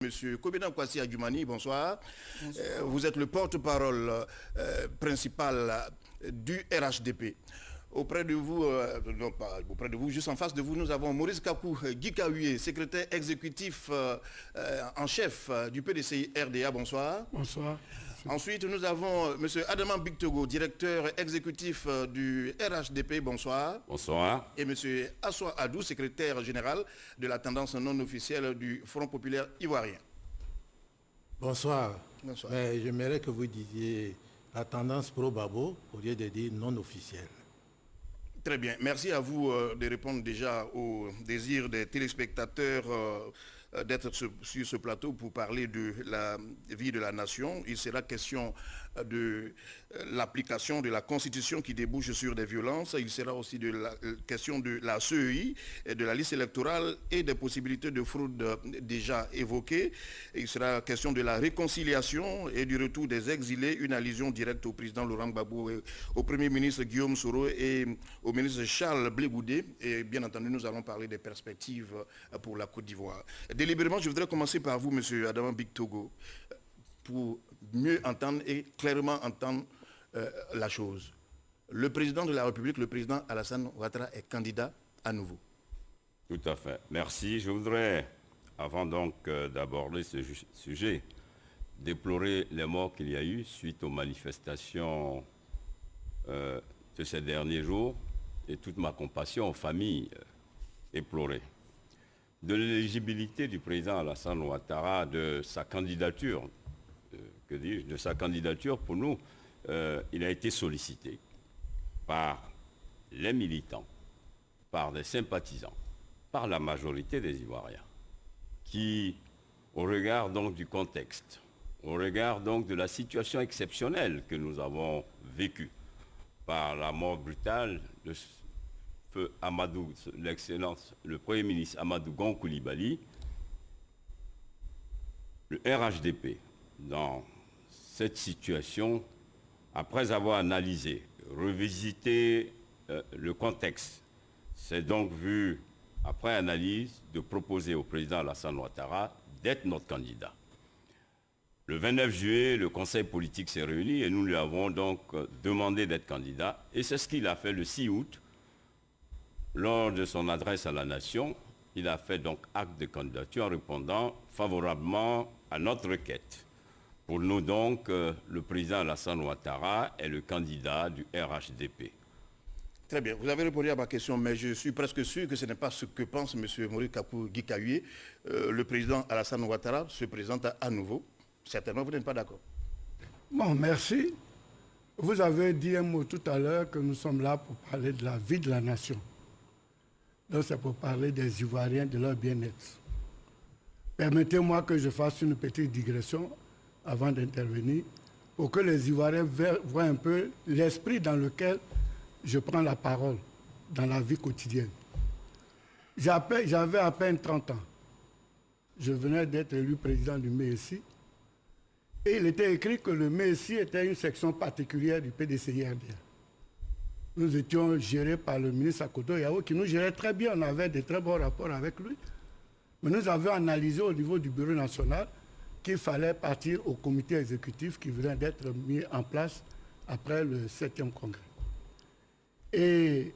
Monsieur Kobena Kwasi Adjoumani, bonsoir. Vous êtes le porte-parole principal du RHDP. Auprès de vous, non pas auprès de vous, juste en face de vous, nous avons Maurice Kakou Gikaouye, secrétaire exécutif en chef du PDCI RDA. Bonsoir. Bonsoir. Ensuite, nous avons M. Adaman Bictogo, directeur exécutif du RHDP. Bonsoir. Bonsoir. Et M. Assoua Adou, secrétaire général de la tendance non officielle du Front populaire ivoirien. Bonsoir. Bonsoir. Mais j'aimerais que vous disiez la tendance pro-Babo au lieu de dire non officielle. Très bien. Merci à vous de répondre déjà aux désirs des téléspectateurs d'être sur ce plateau pour parler de la vie de la nation. Il sera question de l'application de la Constitution qui débouche sur des violences. Il sera aussi de la question de la CEI, et de la liste électorale et des possibilités de fraude déjà évoquées. Il sera question de la réconciliation et du retour des exilés, une allusion directe au président Laurent Gbagbo, au Premier ministre Guillaume Soro et au ministre Charles Blé Goudé. Et bien entendu, nous allons parler des perspectives pour la Côte d'Ivoire. Délibérément, je voudrais commencer par vous, M. Adaman Bictogo, pour mieux entendre et clairement entendre la chose. Le président de la République, le président Alassane Ouattara, est candidat à nouveau. Tout à fait. Merci. Je voudrais, avant donc d'aborder ce sujet, déplorer les morts qu'il y a eu suite aux manifestations de ces derniers jours et toute ma compassion aux familles éplorées. De l'éligibilité du président Alassane Ouattara, de sa candidature, de sa candidature pour nous, il a été sollicité par les militants, par des sympathisants, par la majorité des Ivoiriens, qui, au regard donc du contexte, au regard donc de la situation exceptionnelle que nous avons vécue, par la mort brutale de feu Amadou, l'excellence, le Premier ministre Amadou Gon Coulibaly, le RHDP, dans cette situation, après avoir analysé, revisité le contexte, s'est donc vu, après analyse, de proposer au président Alassane Ouattara d'être notre candidat. Le 29 juillet, le conseil politique s'est réuni et nous lui avons donc demandé d'être candidat. Et c'est ce qu'il a fait le 6 août. Lors de son adresse à la nation, il a fait donc acte de candidature en répondant favorablement à notre requête. Pour nous donc, le président Alassane Ouattara est le candidat du RHDP. Très bien, vous avez répondu à ma question, mais je suis presque sûr que ce n'est pas ce que pense M. Maurice Kakou Gikaouye. Le président Alassane Ouattara se présente à nouveau. Certainement, vous n'êtes pas d'accord. Bon, merci. Vous avez dit un mot tout à l'heure que nous sommes là pour parler de la vie de la nation. Donc c'est pour parler des Ivoiriens, de leur bien-être. Permettez-moi que je fasse une petite digression avant d'intervenir pour que les Ivoiriens voient un peu l'esprit dans lequel je prends la parole dans la vie quotidienne. J'avais à peine 30 ans. Je venais d'être élu président du MESI et il était écrit que le MESI était une section particulière du PDCI-RDA. Nous étions gérés par le ministre Akoto Yao qui nous gérait très bien, on avait de très bons rapports avec lui. Mais nous avions analysé au niveau du bureau national qu'il fallait partir au comité exécutif qui venait d'être mis en place après le 7e congrès. Et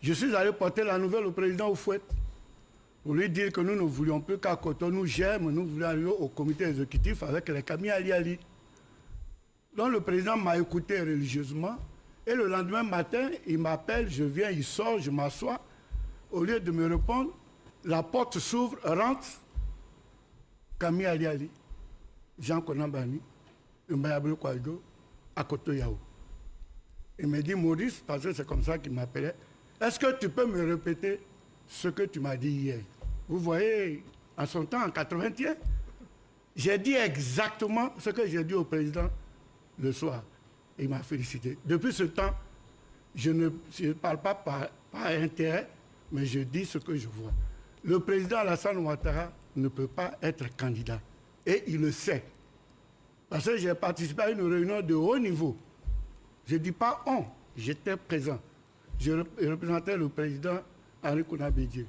je suis allé porter la nouvelle au président Oufouette pour lui dire que nous ne voulions plus qu'Akoto nous gère, mais nous voulions aller au comité exécutif avec les Kami Ali Ali. Donc le président m'a écouté religieusement. Et le lendemain matin, il m'appelle, je viens, il sort, je m'assois. Au lieu de me répondre, la porte s'ouvre, rentre. Kami Ali Ali, Jean Konambani, Mbayabou Kouaïgo, Akoto Yao. Il me dit, Maurice, parce que c'est comme ça qu'il m'appelait, est-ce que tu peux me répéter ce que tu m'as dit hier? Vous voyez, en son temps, en 81, j'ai dit exactement ce que j'ai dit au président le soir. Il m'a félicité. Depuis ce temps, je ne parle pas par intérêt, mais je dis ce que je vois. Le président Alassane Ouattara ne peut pas être candidat. Et il le sait. Parce que j'ai participé à une réunion de haut niveau. Je ne dis pas on, j'étais présent. Je représentais le président Henri Kounabédié.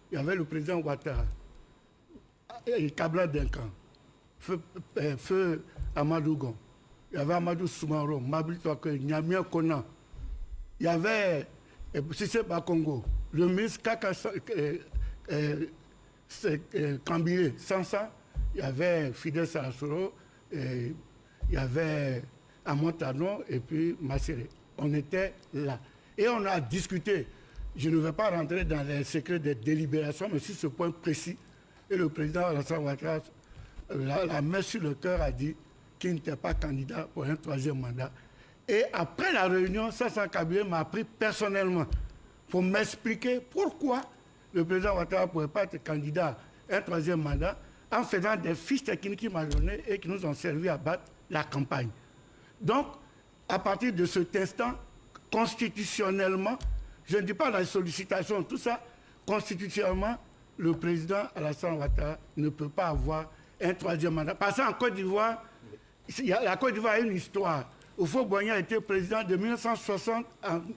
Il y avait le président Ouattara, et Kabla Denkan, Feu Amadou Gon, il y avait Amadou Soumaro, Mabli Toake, Nyamien Konan, il y avait Sissé Bakongo, le ministre Kaka Kambile, Sansa, il y avait Fidel Sarasoro, il y avait Amontano et puis Masséré. On était là. Et on a discuté. Je ne vais pas rentrer dans les secrets des délibérations, mais sur ce point précis. Et le président Alassane Ouattara, la main sur le cœur, a dit qu'il n'était pas candidat pour un 3e mandat. Et après la réunion, Sassa Kabylie m'a appris personnellement pour m'expliquer pourquoi le président Ouattara ne pouvait pas être candidat à un 3e mandat en faisant des fiches techniques qu'il m'a données et qui nous ont servi à battre la campagne. Donc, à partir de cet instant, constitutionnellement, je ne dis pas la sollicitation, tout ça, constitutionnellement, le président Alassane Ouattara ne peut pas avoir un 3e mandat. Parce qu'en Côte d'Ivoire, la Côte d'Ivoire a une histoire. Houphouët-Boigny a été président de 1960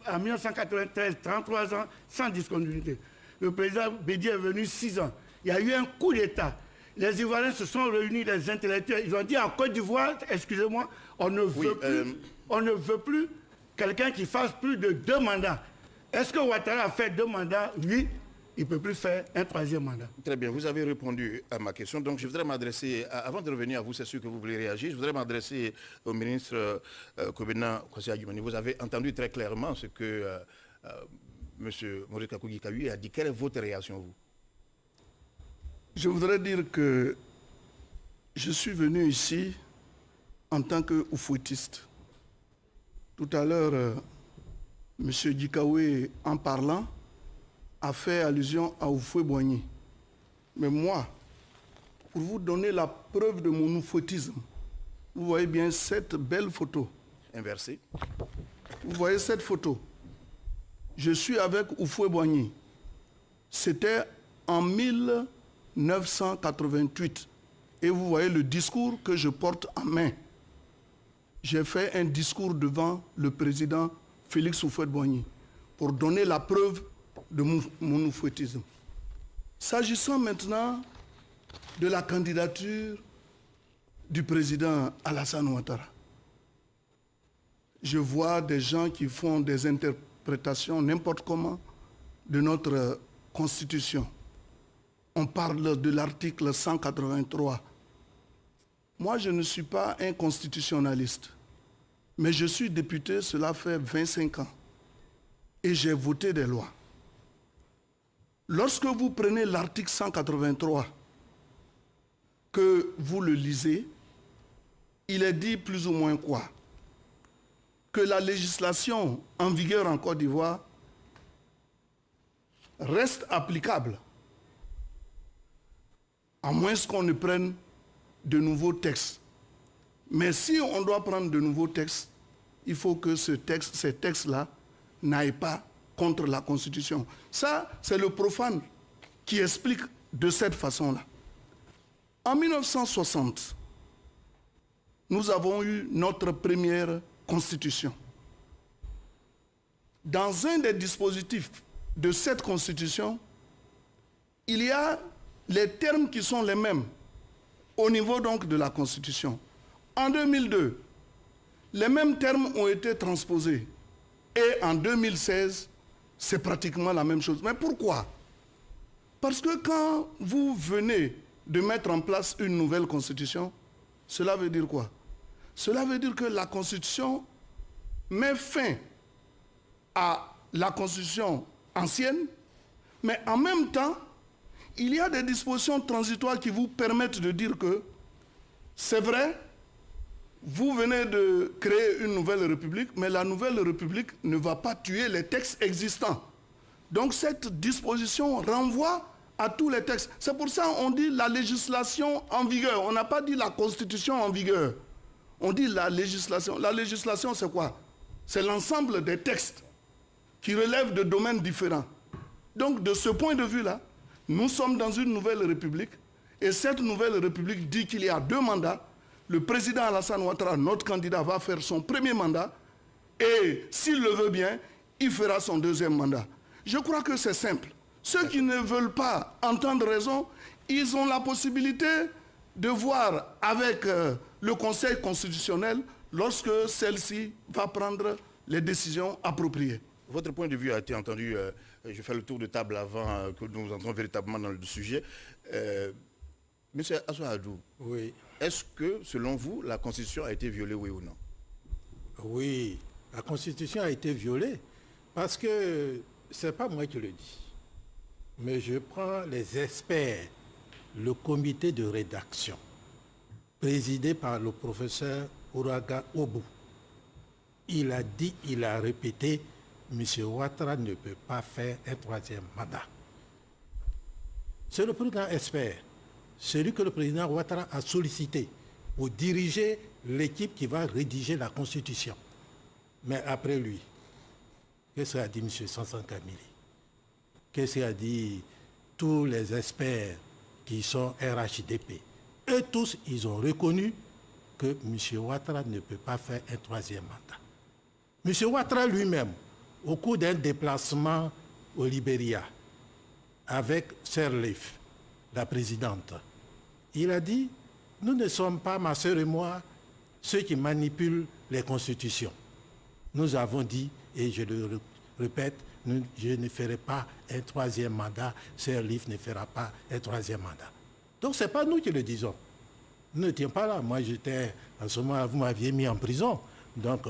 à 1993, 33 ans, sans discontinuité. Le président Bédié est venu 6 ans. Il y a eu un coup d'État. Les Ivoiriens se sont réunis, les intellectuels. Ils ont dit en Côte d'Ivoire, excusez-moi, on ne veut plus quelqu'un qui fasse plus de 2 mandats. Est-ce que Ouattara a fait 2 mandats? Oui, il ne peut plus faire un 3e mandat. Très bien, vous avez répondu à ma question. Donc je voudrais m'adresser, avant de revenir à vous, c'est sûr que vous voulez réagir, je voudrais m'adresser au ministre Kobena Kwasi-Adjumani. Vous avez entendu très clairement ce que M. Maurice Kakoui a dit. Quelle est votre réaction, vous? Je voudrais dire que je suis venu ici en tant que oufouettiste. Tout à l'heure, M. Dikawe, en parlant, a fait allusion à Houphouët-Boigny. Mais moi, pour vous donner la preuve de mon oufouettisme, vous voyez bien cette belle photo. Inversée. Vous voyez cette photo. Je suis avec Houphouët-Boigny. C'était en 1988. Et vous voyez le discours que je porte en main. J'ai fait un discours devant le président Félix Houphouët-Boigny pour donner la preuve de mon oufouettisme. S'agissant maintenant de la candidature du président Alassane Ouattara, je vois des gens qui font des interprétations n'importe comment de notre Constitution. On parle de l'article 183. Moi, je ne suis pas un constitutionnaliste, mais je suis député, cela fait 25 ans, et j'ai voté des lois. Lorsque vous prenez l'article 183, que vous le lisez, il est dit plus ou moins quoi? Que la législation en vigueur en Côte d'Ivoire reste applicable, à moins qu'on ne prenne de nouveaux textes. Mais si on doit prendre de nouveaux textes, il faut que ces textes-là n'aillent pas contre la Constitution. Ça, c'est le profane qui explique de cette façon-là. En 1960, nous avons eu notre première Constitution. Dans un des dispositifs de cette Constitution, il y a les termes qui sont les mêmes au niveau donc de la Constitution. En 2002, les mêmes termes ont été transposés. Et en 2016, c'est pratiquement la même chose. Mais pourquoi? Parce que quand vous venez de mettre en place une nouvelle Constitution, cela veut dire quoi? Cela veut dire que la Constitution met fin à la Constitution ancienne, mais en même temps, il y a des dispositions transitoires qui vous permettent de dire que c'est vrai, vous venez de créer une nouvelle république, mais la nouvelle république ne va pas tuer les textes existants. Donc cette disposition renvoie à tous les textes. C'est pour ça qu'on dit la législation en vigueur. On n'a pas dit la Constitution en vigueur. On dit la législation. La législation, c'est quoi? C'est l'ensemble des textes qui relèvent de domaines différents. Donc de ce point de vue-là, nous sommes dans une nouvelle république et cette nouvelle république dit qu'il y a 2 mandats. Le président Alassane Ouattara, notre candidat, va faire son premier mandat et s'il le veut bien, il fera son 2e mandat. Je crois que c'est simple. Ceux qui ne veulent pas entendre raison, ils ont la possibilité de voir avec le Conseil constitutionnel lorsque celle-ci va prendre les décisions appropriées. Votre point de vue a été entendu. Je fais le tour de table avant que nous entrons véritablement dans le sujet. Monsieur Assouadou, Oui, est-ce que, selon vous, la Constitution a été violée, oui ou non? oui, la Constitution a été violée parce que ce n'est pas moi qui le dis, mais je prends les experts, le comité de rédaction, présidé par le professeur Ouraga Obou. Il a dit, il a répété, M. Ouattara ne peut pas faire un troisième mandat. C'est le plus grand expert, celui que le président Ouattara a sollicité pour diriger l'équipe qui va rédiger la Constitution. Mais après lui, qu'est-ce qu'a dit M. Sansan Kamili? Qu'est-ce qu'a dit tous les experts qui sont RHDP? Eux tous, ils ont reconnu que M. Ouattara ne peut pas faire un troisième mandat. M. Ouattara lui-même, au cours d'un déplacement au Libéria, avec Sirleaf, la présidente, il a dit, nous ne sommes pas, ma sœur et moi, ceux qui manipulent les constitutions. Nous avons dit, et je le répète, je ne ferai pas un troisième mandat, Sirleaf ne fera pas un troisième mandat. Donc ce n'est pas nous qui le disons. Nous n'étions pas là. Moi, j'étais, en ce moment, vous m'aviez mis en prison, donc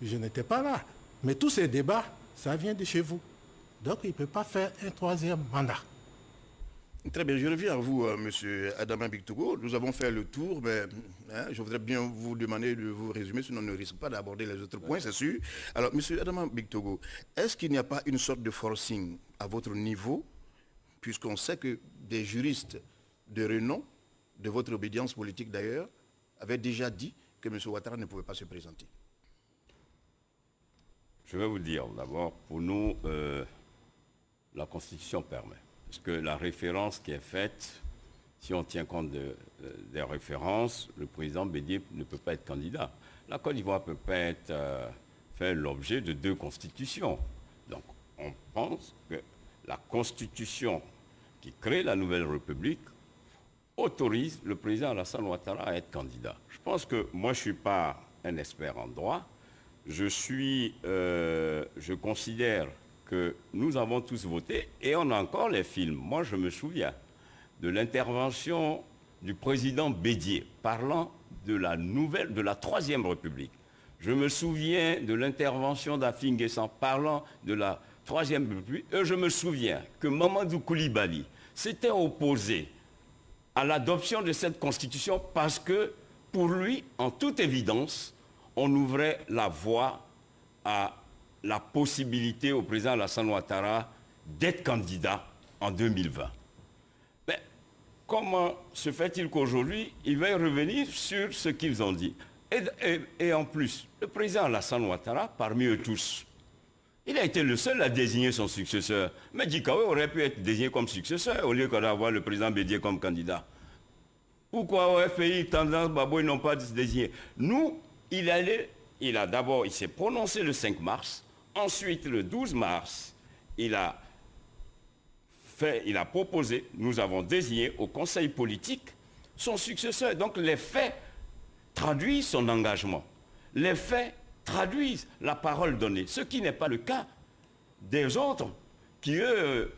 je n'étais pas là. Mais tous ces débats, ça vient de chez vous. Donc il ne peut pas faire un troisième mandat. Très bien, je reviens à vous, monsieur Adama Bictogo. Nous avons fait le tour, mais je voudrais bien vous demander de vous résumer, sinon on ne risque pas d'aborder les autres points, c'est sûr. Alors, monsieur Adama Bictogo, est-ce qu'il n'y a pas une sorte de forcing à votre niveau, puisqu'on sait que des juristes de renom, de votre obédience politique d'ailleurs, avaient déjà dit que M. Ouattara ne pouvait pas se présenter? Je vais vous dire, d'abord, pour nous, la Constitution permet. Parce que la référence qui est faite, si on tient compte des références, le président Bédié ne peut pas être candidat. La Côte d'Ivoire peut pas être fait l'objet de 2 constitutions. Donc, on pense que la Constitution qui crée la nouvelle République autorise le président Alassane Ouattara à être candidat. Je pense que moi, je ne suis pas un expert en droit. Je considère que nous avons tous voté et on a encore les films. Moi, je me souviens de l'intervention du président Bédié parlant de la 3e République. Je me souviens de l'intervention d'Afin Guessan parlant de la 3e République. Et je me souviens que Mamadou Koulibaly s'était opposé à l'adoption de cette constitution parce que, pour lui, en toute évidence, on ouvrait la voie à la possibilité au président Alassane Ouattara d'être candidat en 2020. Mais comment se fait-il qu'aujourd'hui, il va revenir sur ce qu'ils ont dit? Et en plus, le président Alassane Ouattara, parmi eux tous, il a été le seul à désigner son successeur. Mais Djikaoué aurait pu être désigné comme successeur au lieu d'avoir le président Bédié comme candidat. Pourquoi au FPI, Tendance, Babo, ils n'ont pas désigné? Nous, il s'est prononcé le 5 mars. Ensuite, le 12 mars, il a proposé, nous avons désigné au Conseil politique son successeur. Donc les faits traduisent son engagement. Les faits traduisent la parole donnée, ce qui n'est pas le cas des autres qui, eux,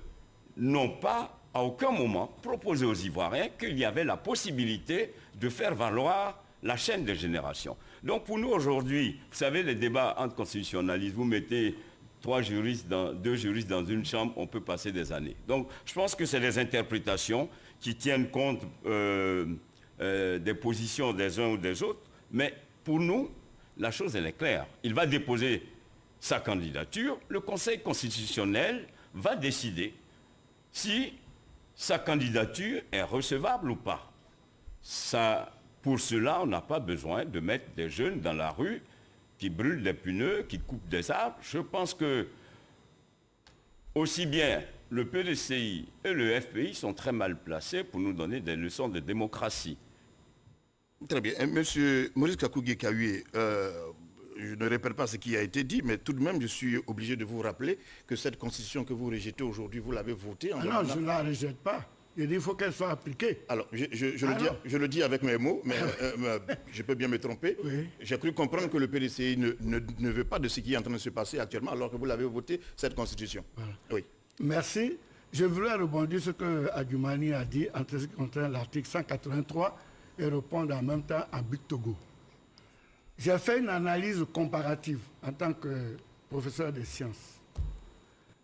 n'ont pas à aucun moment proposé aux Ivoiriens qu'il y avait la possibilité de faire valoir la chaîne de génération. Donc pour nous aujourd'hui, vous savez, les débats entre constitutionnalistes, vous mettez 2 juristes dans une chambre, on peut passer des années. Donc je pense que c'est des interprétations qui tiennent compte des positions des uns ou des autres, mais pour nous, la chose elle est claire. Il va déposer sa candidature, le Conseil constitutionnel va décider si sa candidature est recevable ou pas. Pour cela, on n'a pas besoin de mettre des jeunes dans la rue qui brûlent des pneus, qui coupent des arbres. Je pense que aussi bien le PDCI et le FPI sont très mal placés pour nous donner des leçons de démocratie. Très bien. Monsieur Maurice Kakougé-Kaoué, je ne répète pas ce qui a été dit, mais tout de même, je suis obligé de vous rappeler que cette constitution que vous rejetez aujourd'hui, vous l'avez votée en Non, je ne la rejette pas. Je dis il faut qu'elle soit appliquée. Alors, je le dis avec mes mots, mais je peux bien me tromper. Oui. J'ai cru comprendre que le PDCI ne veut pas de ce qui est en train de se passer actuellement, alors que vous l'avez voté, cette constitution. Voilà. Oui. Merci. Je voulais rebondir sur ce que Adjumani a dit en ce qui concerne l'article 183 et répondre en même temps à Big Togo. J'ai fait une analyse comparative en tant que professeur de sciences.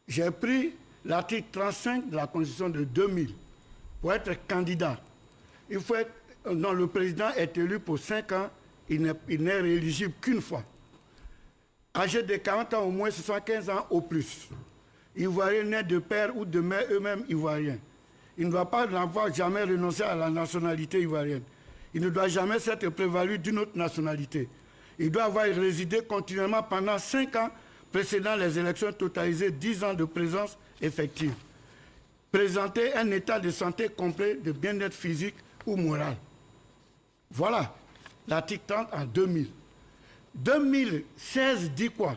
J'ai pris l'article 35 de la Constitution de 2000. Pour être candidat, il faut être, non, le président est élu pour 5 ans, il n'est rééligible qu'une fois. Âgé de 40 ans au moins 75 ans au plus. Ivoirien né de père ou de mère eux-mêmes ivoiriens. Il ne doit pas n'avoir jamais renoncé à la nationalité ivoirienne. Il ne doit jamais s'être prévalu d'une autre nationalité. Il doit avoir résidé continuellement pendant 5 ans précédant les élections totalisées 10 ans de présence effective. Présenter un état de santé complet de bien-être physique ou moral. Voilà l'article 30 en 2000. 2016 dit quoi?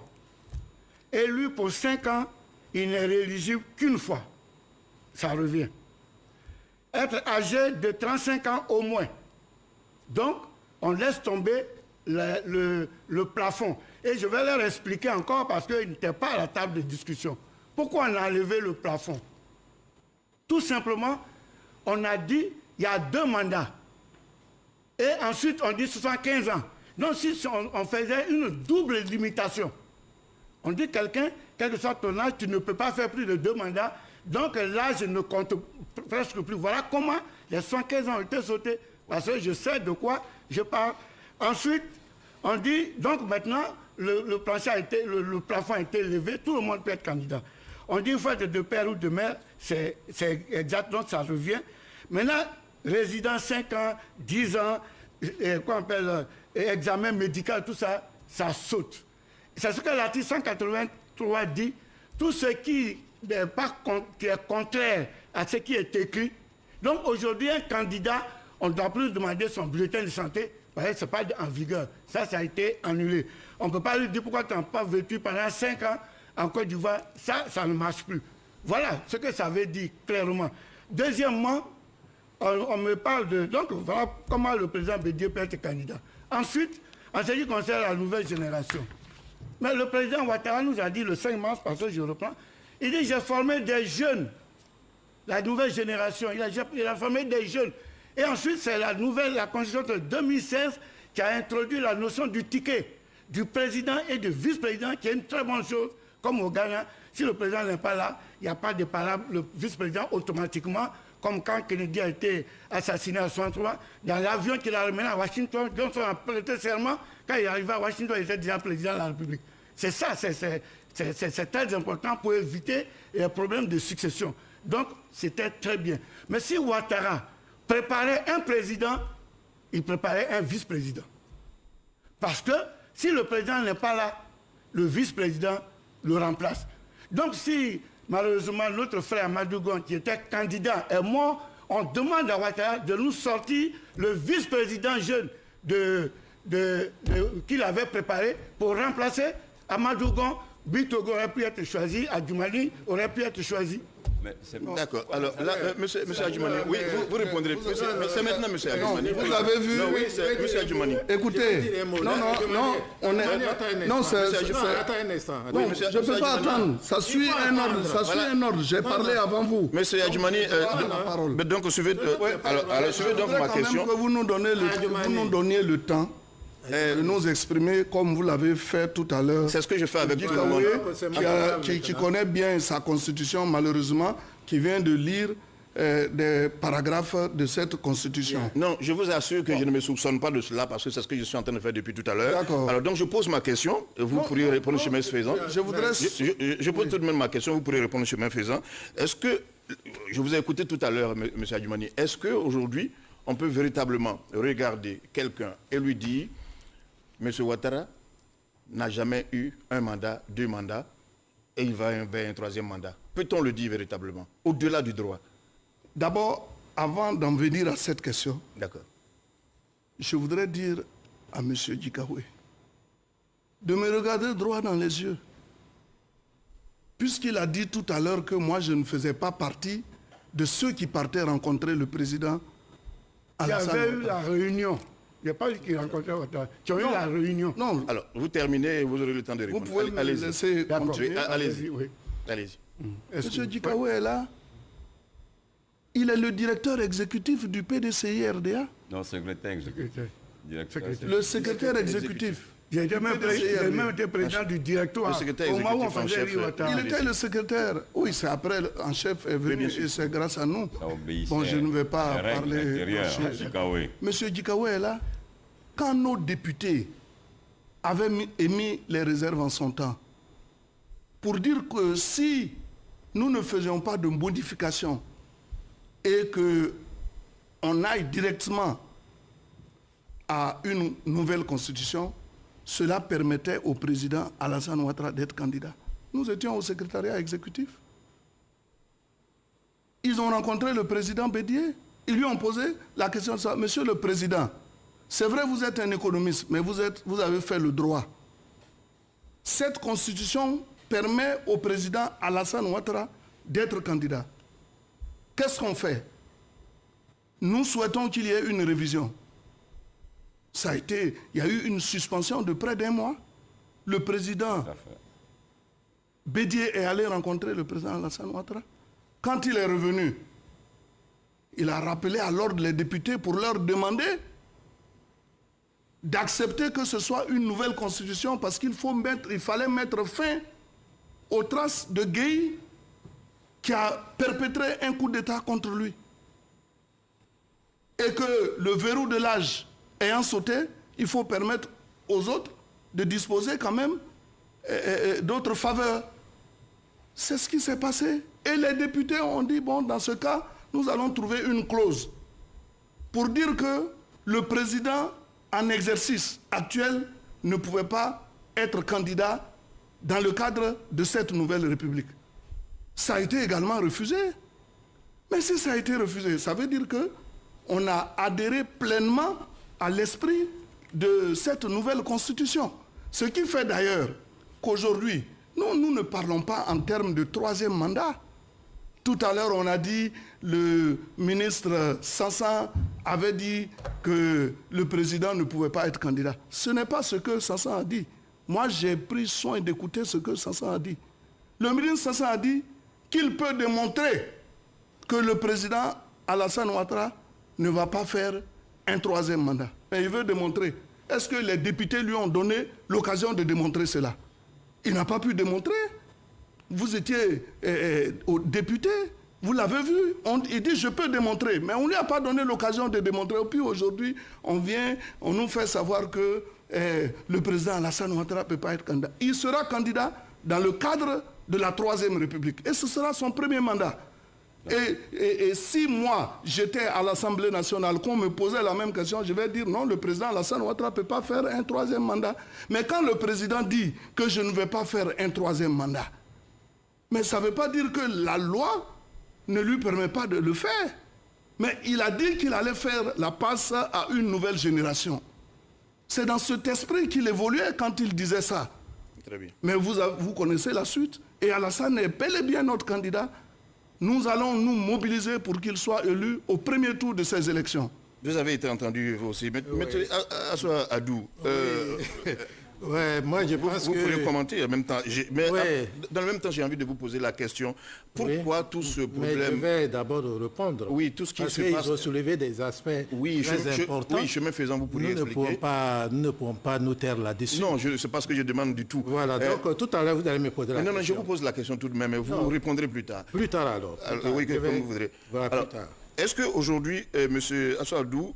Élu pour 5 ans, il n'est rééligible qu'une fois. Ça revient. Être âgé de 35 ans au moins. Donc, on laisse tomber le plafond. Et je vais leur expliquer encore parce qu'ils n'étaient pas à la table de discussion. Pourquoi on a enlevé le plafond? Tout simplement, on a dit il y a 2 mandats. Et ensuite, on dit 75 ans. Donc, si on faisait une double limitation, on dit quelqu'un, quel que soit ton âge, tu ne peux pas faire plus de 2 mandats. Donc, l'âge ne compte presque plus. Voilà comment les 75 ans ont été sautés. Parce que je sais de quoi je parle. Ensuite, on dit, donc maintenant, le plafond a été levé, tout le monde peut être candidat. On dit une fois de père ou de mère, c'est exact, donc ça revient. Maintenant, résident 5 ans, 10 ans, quoi on appelle, examen médical, tout ça, ça saute. C'est ce que l'article 183 dit. Tout ce qui est contraire à ce qui est écrit. Donc aujourd'hui, un candidat, on ne doit plus demander son bulletin de santé, parce que ce n'est pas en vigueur. Ça a été annulé. On ne peut pas lui dire pourquoi tu n'as pas vécu pendant 5 ans en Côte d'Ivoire. Ça ne marche plus. Voilà ce que ça veut dire clairement. Deuxièmement, on me parle de... Donc voilà comment le président Bédié peut être candidat. Ensuite, en ce qui concerne la nouvelle génération. Mais le président Ouattara nous a dit le 5 mars, parce que je reprends, il dit j'ai formé des jeunes, la nouvelle génération, il a formé des jeunes. Et ensuite, c'est la Constitution de 2016 qui a introduit la notion du ticket du président et du vice-président, qui est une très bonne chose, comme au Ghana. Si le président n'est pas là, il n'y a pas de parole, le vice-président automatiquement, comme quand Kennedy a été assassiné à 63, dans l'avion qu'il a ramené à Washington, Johnson a prêté serment, quand il est arrivé à Washington, il était déjà président de la République. C'est ça, c'est très important pour éviter les problèmes de succession. Donc, c'était très bien. Mais si Ouattara préparait un président, il préparait un vice-président. Parce que si le président n'est pas là, le vice-président le remplace. Donc si, malheureusement, notre frère Amadou Gon, qui était candidat, est mort, on demande à Ouattara de nous sortir le vice-président jeune qu'il avait préparé pour remplacer Amadou Gon. Bitogo aurait pu être choisi, Adjumani aurait pu être choisi. D'accord. Alors là, monsieur Adjumani, oui, vous répondrez. C'est maintenant, monsieur Adjumani. Vous avez vu. Non, oui, c'est monsieur Adjumani. Écoutez, non, on est... Non, c'est... Non, je ne peux pas attendre. Ça suit un ordre, J'ai parlé avant vous. Monsieur Adjumani, donc suivez donc ma question. Que vous nous donniez le temps de nous exprimer comme vous l'avez fait tout à l'heure. C'est ce que je fais avec tout le monde. Qui connaît bien sa constitution, malheureusement, qui vient de lire des paragraphes de cette constitution. Non, je vous assure que je ne me soupçonne pas de cela parce que c'est ce que je suis en train de faire depuis tout à l'heure. D'accord. Alors donc je pose ma question, vous pourriez répondre chemin faisant. Je pose tout de même ma question, vous pourrez répondre chemin faisant. Est-ce que, je vous ai écouté tout à l'heure, M. Adjumani, est-ce qu'aujourd'hui, on peut véritablement regarder quelqu'un et lui dire M. Ouattara n'a jamais eu un mandat, 2 mandats, et il va vers un 3e mandat. Peut-on le dire véritablement, au-delà du droit? D'abord, avant d'en venir à cette question, je voudrais dire à M. Djikaoué de me regarder droit dans les yeux. Puisqu'il a dit tout à l'heure que moi, je ne faisais pas partie de ceux qui partaient rencontrer le président Il y Alassane avait eu Ouattara. la réunion. Il n'y a pas eu qui rencontrait Ouattara. Tu as eu la réunion. Non, Alors, vous terminez et vous aurez le temps de vous répondre. pouvez me Allez-y. laisser D'accord. continuer. Allez-y. Oui. Allez-y. Monsieur Djikawa est là. Il est le directeur exécutif du PDCI-RDA. Non, secrétaire exécutif. Directeur. Secrétaire. Le secrétaire exécutif. J'ai même été président du directoire. Le secrétaire Au moment où on exécutif en faisait chef, Ouattara. Il était le secrétaire. Oui, c'est après en chef est venu bien sûr. et c'est grâce à nous. Ça obéissait Bon, je ne vais pas aux règles parler. intérieures, Djikawa. Monsieur Djikawa est là. Quand nos députés avaient émis les réserves en son temps, pour dire que si nous ne faisions pas de modifications et qu'on aille directement à une nouvelle constitution, cela permettait au président Alassane Ouattara d'être candidat. Nous étions au secrétariat exécutif. Ils ont rencontré le président Bédier. Ils lui ont posé la question de ça. Monsieur le Président, c'est vrai vous êtes un économiste, mais vous avez fait le droit. Cette constitution permet au président Alassane Ouattara d'être candidat. Qu'est-ce qu'on fait? Nous souhaitons qu'il y ait une révision. Il y a eu une suspension de près d'un mois. Le président Bédier est allé rencontrer le président Alassane Ouattara. Quand il est revenu, il a rappelé à l'ordre les députés pour leur demander d'accepter que ce soit une nouvelle constitution parce qu'il fallait mettre fin aux traces de Gueye qui a perpétré un coup d'État contre lui. Et que le verrou de l'âge ayant sauté, il faut permettre aux autres de disposer quand même d'autres faveurs. C'est ce qui s'est passé. Et les députés ont dit, bon, dans ce cas, nous allons trouver une clause pour dire que le président en exercice actuel ne pouvait pas être candidat dans le cadre de cette nouvelle République. Ça a été également refusé. Mais si ça a été refusé, ça veut dire qu'on a adhéré pleinement à l'esprit de cette nouvelle constitution. Ce qui fait d'ailleurs qu'aujourd'hui, nous ne parlons pas en termes de troisième mandat. Tout à l'heure, on a dit, le ministre Sansan avait dit que le président ne pouvait pas être candidat. Ce n'est pas ce que Sansan a dit. Moi, j'ai pris soin d'écouter ce que Sansan a dit. Le ministre Sansan a dit qu'il peut démontrer que le président Alassane Ouattara ne va pas faire un troisième mandat. Mais il veut démontrer. Est-ce que les députés lui ont donné l'occasion de démontrer cela? Il n'a pas pu démontrer. Vous étiez député, vous l'avez vu. Il dit je peux démontrer, mais on ne lui a pas donné l'occasion de démontrer. Et puis aujourd'hui, on nous fait savoir que le président Alassane Ouattara ne peut pas être candidat. Il sera candidat dans le cadre de la Troisième République. Et ce sera son premier mandat. Et si moi, j'étais à l'Assemblée nationale, qu'on me posait la même question, je vais dire non, le président Alassane Ouattara ne peut pas faire un troisième mandat. Mais quand le président dit que je ne vais pas faire un troisième mandat, mais ça ne veut pas dire que la loi ne lui permet pas de le faire. Mais il a dit qu'il allait faire la passe à une nouvelle génération. C'est dans cet esprit qu'il évoluait quand il disait ça. Très bien. Mais vous connaissez la suite. Et Alassane est bel et bien notre candidat. Nous allons nous mobiliser pour qu'il soit élu au premier tour de ces élections. Vous avez été entendu vous aussi. Maître Assoua Adou, Ouais, moi je pense vous que... pourrez commenter en même temps. Mais Ouais. dans le même temps, j'ai envie de vous poser la question. Pourquoi tout ce Mais je problème... vais d'abord répondre. Oui, tout ce qui parce se qu'ils passe... ont soulevé des aspects Oui, très importants. oui, chemin faisant, vous pourriez Nous expliquer. ne pourrons pas nous taire là-dessus. Non, c'est pas ce que je demande du tout. Voilà, donc tout à l'heure, vous allez me poser la non, je question. vous pose la question tout de même, et vous répondrez plus tard. Plus tard alors. Plus tard. Oui, Je comme vais- vous voudrez. Voilà, Alors, plus tard. est-ce qu'aujourd'hui, M. Assoua Adou,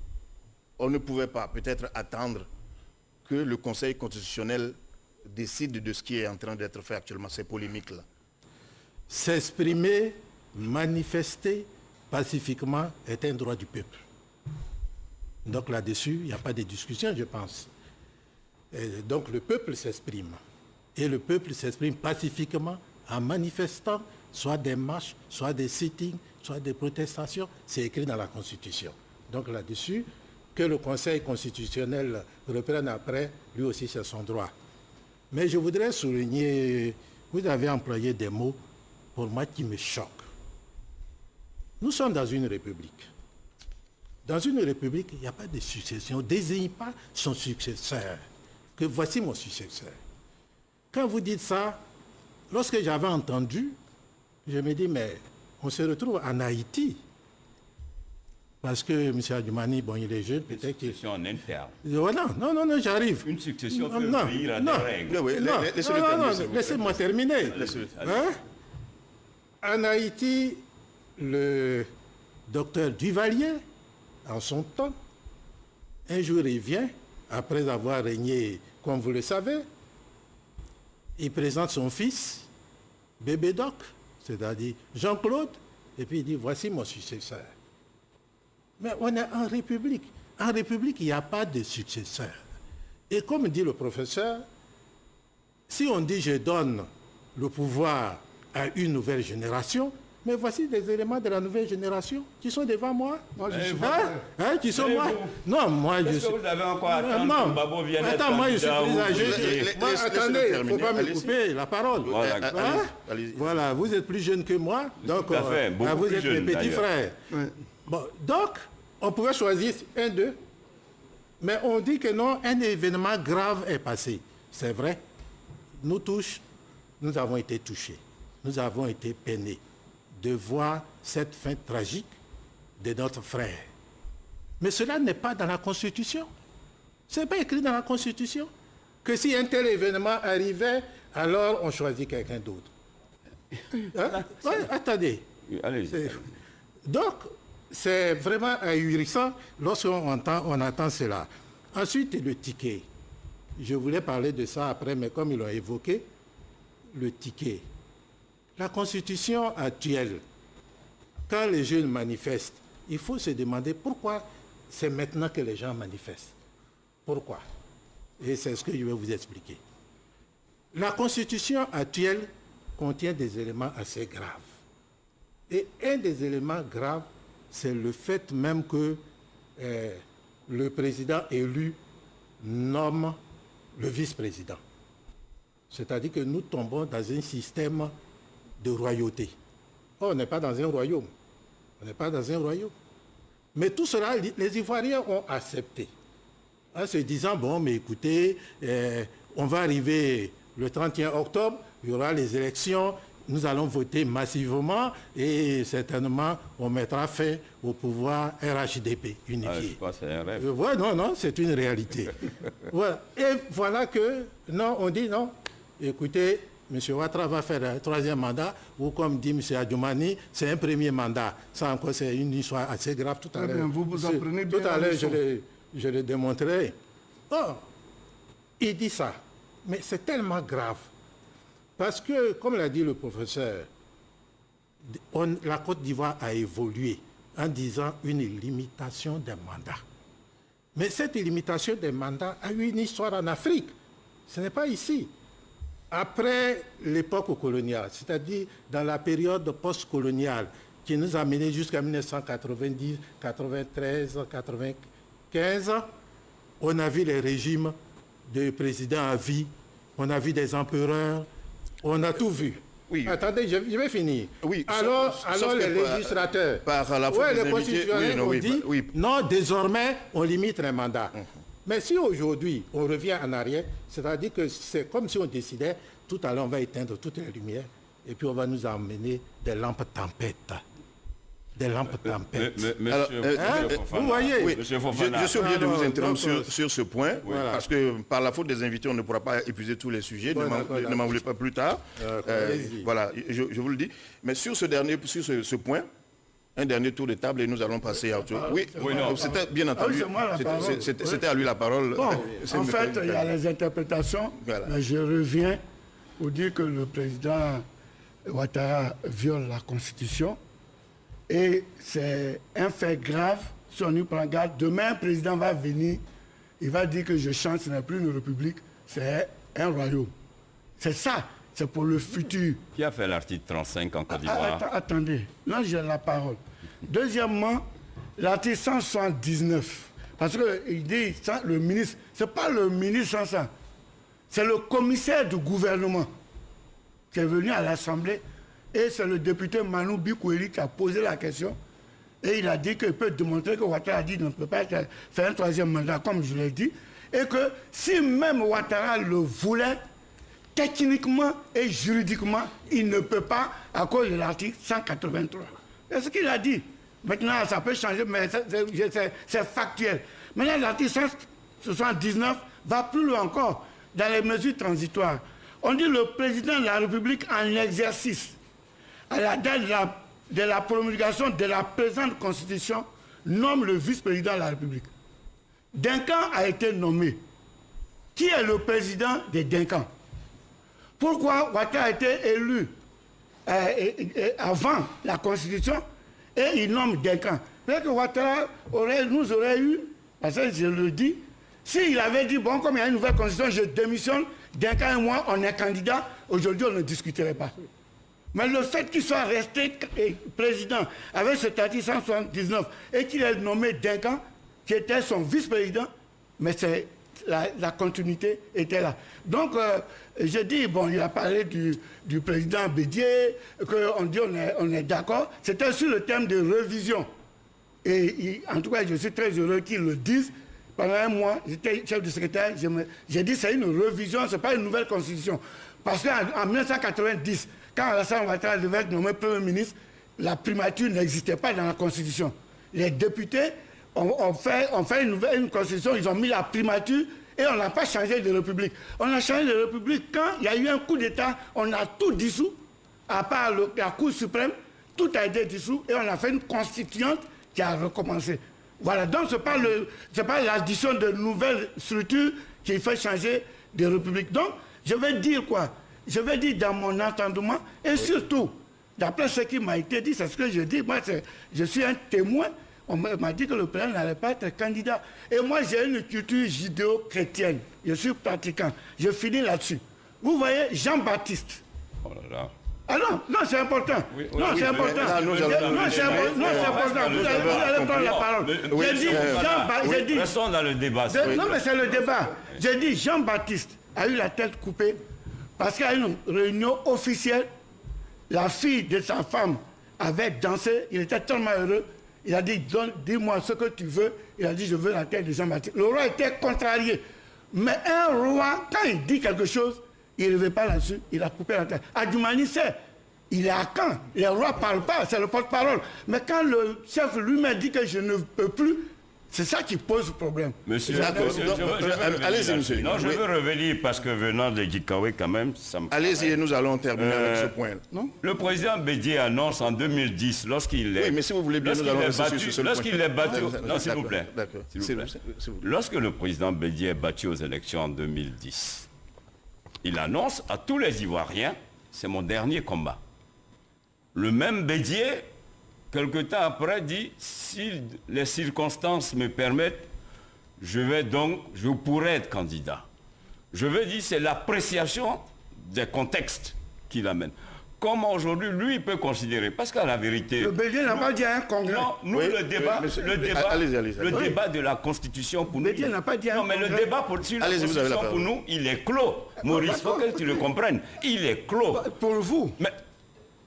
on ne pouvait pas peut-être attendre que le Conseil constitutionnel décide de ce qui est en train d'être fait actuellement, ces polémiques-là? S'exprimer, manifester pacifiquement est un droit du peuple. Donc là-dessus, il n'y a pas de discussion, je pense. Et donc le peuple s'exprime. Et le peuple s'exprime pacifiquement en manifestant soit des marches, soit des sittings, soit des protestations. C'est écrit dans la Constitution. Donc là-dessus, que le Conseil constitutionnel reprenne après, lui aussi c'est son droit. Mais je voudrais souligner, vous avez employé des mots pour moi qui me choquent. Nous sommes dans une république. Dans une république, il n'y a pas de succession. On ne désigne pas son successeur. Que voici mon successeur. Quand vous dites ça, lorsque j'avais entendu, je me dis, mais on se retrouve en Haïti. Parce que M. Adjoumani, bon, il est jeune, peut-être qu'il... Une succession en interne. Non, j'arrive. Une succession peut obéir à des règles. Oui, laissez-le terminer, s'il vous plaît. Laissez-moi terminer. Hein? En Haïti, le docteur Duvalier, en son temps, un jour il vient, après avoir régné, comme vous le savez, il présente son fils, bébé Doc, c'est-à-dire Jean-Claude, et puis il dit, voici mon successeur. Mais on est en République. En République, il n'y a pas de successeur. Et comme dit le professeur, si on dit je donne le pouvoir à une nouvelle génération, mais voici des éléments de la nouvelle génération qui sont devant moi. Moi, je suis qui sont moi. Non, moi je suis... Est-ce que vous avez encore attendre que Babo vienne être Attends, moi je suis candidat plus âgé. Moi, attendez, il ne faut pas me Allez-y. couper la parole. Voilà. Allez-y. Voilà, vous êtes plus jeune que moi, donc Tout à fait, beaucoup vous plus êtes jeune, mes petits d'ailleurs. frères. Bon, donc, on pouvait choisir un d'eux, mais on dit que non, un événement grave est passé. C'est vrai. Nous tous, nous avons été touchés. Nous avons été peinés de voir cette fin tragique de notre frère. Mais cela n'est pas dans la Constitution. Ce n'est pas écrit dans la Constitution que si un tel événement arrivait, alors on choisit quelqu'un d'autre. Hein? Ouais, attendez. Allez-y. Donc, c'est vraiment ahurissant lorsqu'on entend cela. Ensuite, le ticket. Je voulais parler de ça après, mais comme ils l'ont évoqué, le ticket. La Constitution actuelle, quand les jeunes manifestent, il faut se demander pourquoi c'est maintenant que les gens manifestent. Pourquoi? Et c'est ce que je vais vous expliquer. La Constitution actuelle contient des éléments assez graves. Et un des éléments graves, c'est le fait même que le président élu nomme le vice-président. C'est-à-dire que nous tombons dans un système de royauté. Oh, on n'est pas dans un royaume. On n'est pas dans un royaume. Mais tout cela, les Ivoiriens ont accepté. En se disant, bon, mais écoutez, on va arriver le 31 octobre, il y aura les élections, nous allons voter massivement et certainement on mettra fin au pouvoir RHDP unifié. Je pense que c'est un rêve. Ouais, non, c'est une réalité. Voilà. Et voilà que, non, on dit non, écoutez, M. Ouattara va faire un troisième mandat, ou comme dit M. Adjoumani, c'est un premier mandat. Ça encore, c'est une histoire assez grave tout à l'heure. Vous en prenez bien tout à la l'heure, leçon. je le démontrerai. Oh, il dit ça, mais c'est tellement grave. Parce que, comme l'a dit le professeur, la Côte d'Ivoire a évolué en disant une limitation des mandats. Mais cette limitation des mandats a eu une histoire en Afrique. Ce n'est pas ici. Après l'époque coloniale, c'est-à-dire dans la période post-coloniale qui nous a menés jusqu'à 1990, 93, 95, on a vu les régimes de présidents à vie, on a vu des empereurs, on a tout vu. Oui. Attendez, je vais finir. Oui, alors sauf les que législateurs, par la faute des les invités, constitutionnels oui, non, ont oui, dit, oui. non, désormais, on limite les mandats. Mais si aujourd'hui, on revient en arrière, c'est-à-dire que c'est comme si on décidait, tout à l'heure, on va éteindre toutes les lumières, et puis on va nous emmener des lampes tempêtes. Des lampes tempêtes. Monsieur Fofana, vous voyez, Oui, Monsieur Fofana. je suis obligé de vous Alors, interrompre donc, sur ce point, voilà. parce que par la faute des invités, on ne pourra pas épuiser tous les sujets. Bon, Ne d'accord. m'en voulez pas plus tard. Allez-y. Voilà, je vous le dis. Mais sur ce point, un dernier tour de table et nous allons passer à autre chose. Oui, non. c'était bien entendu. c'est moi la parole. C'était à lui la parole. Bon, C'est en me fait, permis. il y a les interprétations, Voilà. mais je reviens pour dire que le président Ouattara viole la Constitution et c'est un fait grave. Si on y prend garde, demain, un président va venir, il va dire que je change, ce n'est plus une république, c'est un royaume. C'est ça, c'est pour le futur. Qui a fait l'article 35 en Côte d'Ivoire? Attendez, là j'ai la parole. Deuxièmement, l'article 179, parce qu'il dit, le ministre, ce n'est pas le ministre sans ça, c'est le commissaire du gouvernement qui est venu à l'Assemblée et c'est le député Manou Bikoueli qui a posé la question Et il a dit qu'il peut démontrer que Ouattara a dit qu'il ne peut pas faire un troisième mandat, comme je l'ai dit. Et que si même Ouattara le voulait, techniquement et juridiquement, il ne peut pas à cause de l'article 183. C'est ce qu'il a dit. Maintenant, ça peut changer, mais c'est factuel. Maintenant, l'article 179 va plus loin encore dans les mesures transitoires. On dit le président de la République en exercice, à la date de la promulgation de la présente Constitution, nomme le vice-président de la République. Duncan a été nommé. Qui est le président de Duncan? Pourquoi Ouattara a été élu avant la Constitution et il nomme Duncan? Peut-être que Ouattara nous aurait eu, parce que je le dis, s'il avait dit, bon, comme il y a une nouvelle Constitution, je démissionne, Duncan et moi, on est candidats, aujourd'hui on ne discuterait pas. Mais le fait qu'il soit resté président avec cet article 179 et qu'il ait nommé Duncan, qui était son vice-président, mais la continuité était là. Donc, je dis, bon, il a parlé du président Bédié, qu'on dit on est d'accord. C'était sur le thème de révision. Et en tout cas, je suis très heureux qu'ils le disent. Pendant un mois, j'étais chef de secrétaire, j'ai dit c'est une révision, ce n'est pas une nouvelle constitution. Parce qu'en 1990, quand Alassane Ouattara devait être nommé Premier ministre, la primature n'existait pas dans la constitution. Les députés ont fait une constitution, ils ont mis la primature et on n'a pas changé de république. On a changé de république quand il y a eu un coup d'État, on a tout dissous, à part la Cour suprême, tout a été dissous et on a fait une constituante qui a recommencé. Voilà, donc ce n'est pas l'addition de nouvelles structures qui fait changer de république. Donc, je vais dire quoi? Je vais dire dans mon entendement, et surtout, d'après ce qui m'a été dit, c'est ce que je dis, moi je suis un témoin, on m'a dit que le président n'allait pas être candidat. Et moi j'ai une culture judéo-chrétienne, je suis pratiquant, je finis là-dessus. Vous voyez, Jean-Baptiste. Oh là là. Ah non, c'est important. Oui, non, c'est important. C'est important. Vous allez prendre la parole. J'ai dit, restons dans le débat. Non, mais c'est le débat. J'ai dit, Jean-Baptiste a eu la tête coupée parce qu'à une réunion officielle, la fille de sa femme avait dansé. Il était tellement heureux. Il a dit, dis-moi ce que tu veux. Il a dit, je veux la tête de Jean-Baptiste. Le roi était contrarié. Mais un roi, quand il dit quelque chose, il ne veut pas là-dessus, il a coupé la tête. Adjumani sait, il est à Caen, les rois ne parlent pas, c'est le porte-parole. Mais quand le chef lui-même dit que je ne peux plus, c'est ça qui pose problème. Monsieur, allez-y, monsieur. Non, je veux revenir parce que venant de Gikawe, quand même, ça me... Allez-y et nous allons terminer avec ce point. Non? Le président Bédié annonce en 2010, lorsqu'il est... Oui, mais si vous voulez bien, nous allons rester sur ce point. Lorsqu'il est battu... Non, s'il vous plaît. D'accord. Lorsque le président Bédié est battu aux élections en 2010, il annonce à tous les Ivoiriens, c'est mon dernier combat. Le même Bédié, quelque temps après, dit, si les circonstances me permettent, je pourrais être candidat. Je veux dire, c'est l'appréciation des contextes qui l'amène. Comment aujourd'hui, lui, il peut considérer? Parce qu'à la vérité... Le Bédié n'a pas dit à un congrès. Non, nous, oui, le débat de la Constitution pour nous... Le Bédié n'a pas dit à un congrès. Non, mais le débat sur la Constitution pour nous, il est clos. Maurice, il faut que tu le comprennes. Il est clos. Pour vous. Mais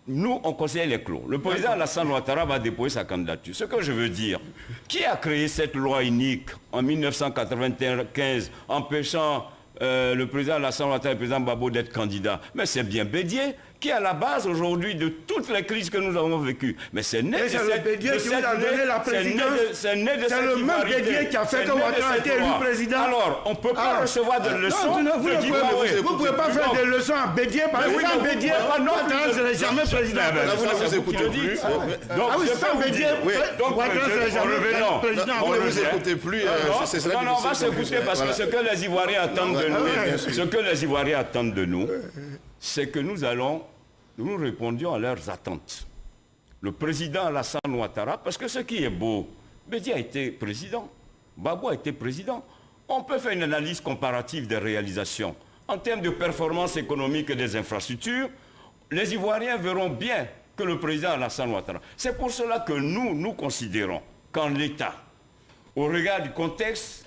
nous, on considère les clos. Le président Alassane Ouattara va déposer sa candidature. Ce que je veux dire, qui a créé cette loi unique en 1995, empêchant le président Alassane Ouattara et le président Gbagbo d'être candidat? Mais c'est bien Bédié qui est à la base aujourd'hui de toutes les crises que nous avons vécues. Mais c'est né de cette... Bédié qui vous a donné la présidence. C'est né de cette... C'est le même Bédié qui a fait que Ouattara a été élu président. Alors, on ne peut pas recevoir de leçons. Vous ne pouvez pas faire des leçons à Bédié parce que sans Bédié, Ouattara ne serait jamais président. Là, vous ne vous écoutez plus. Ah oui, sans Bédié, Ouattara ne serait jamais président. Vous ne vous écoutez plus. Non, on va s'écouter parce que ce que les Ivoiriens attendent de nous, c'est que nous répondions à leurs attentes. Le président Alassane Ouattara, parce que ce qui est beau, Bédié a été président, Gbagbo a été président. On peut faire une analyse comparative des réalisations. En termes de performance économique et des infrastructures, les Ivoiriens verront bien que le président Alassane Ouattara. C'est pour cela que nous considérons qu'en l'État, au regard du contexte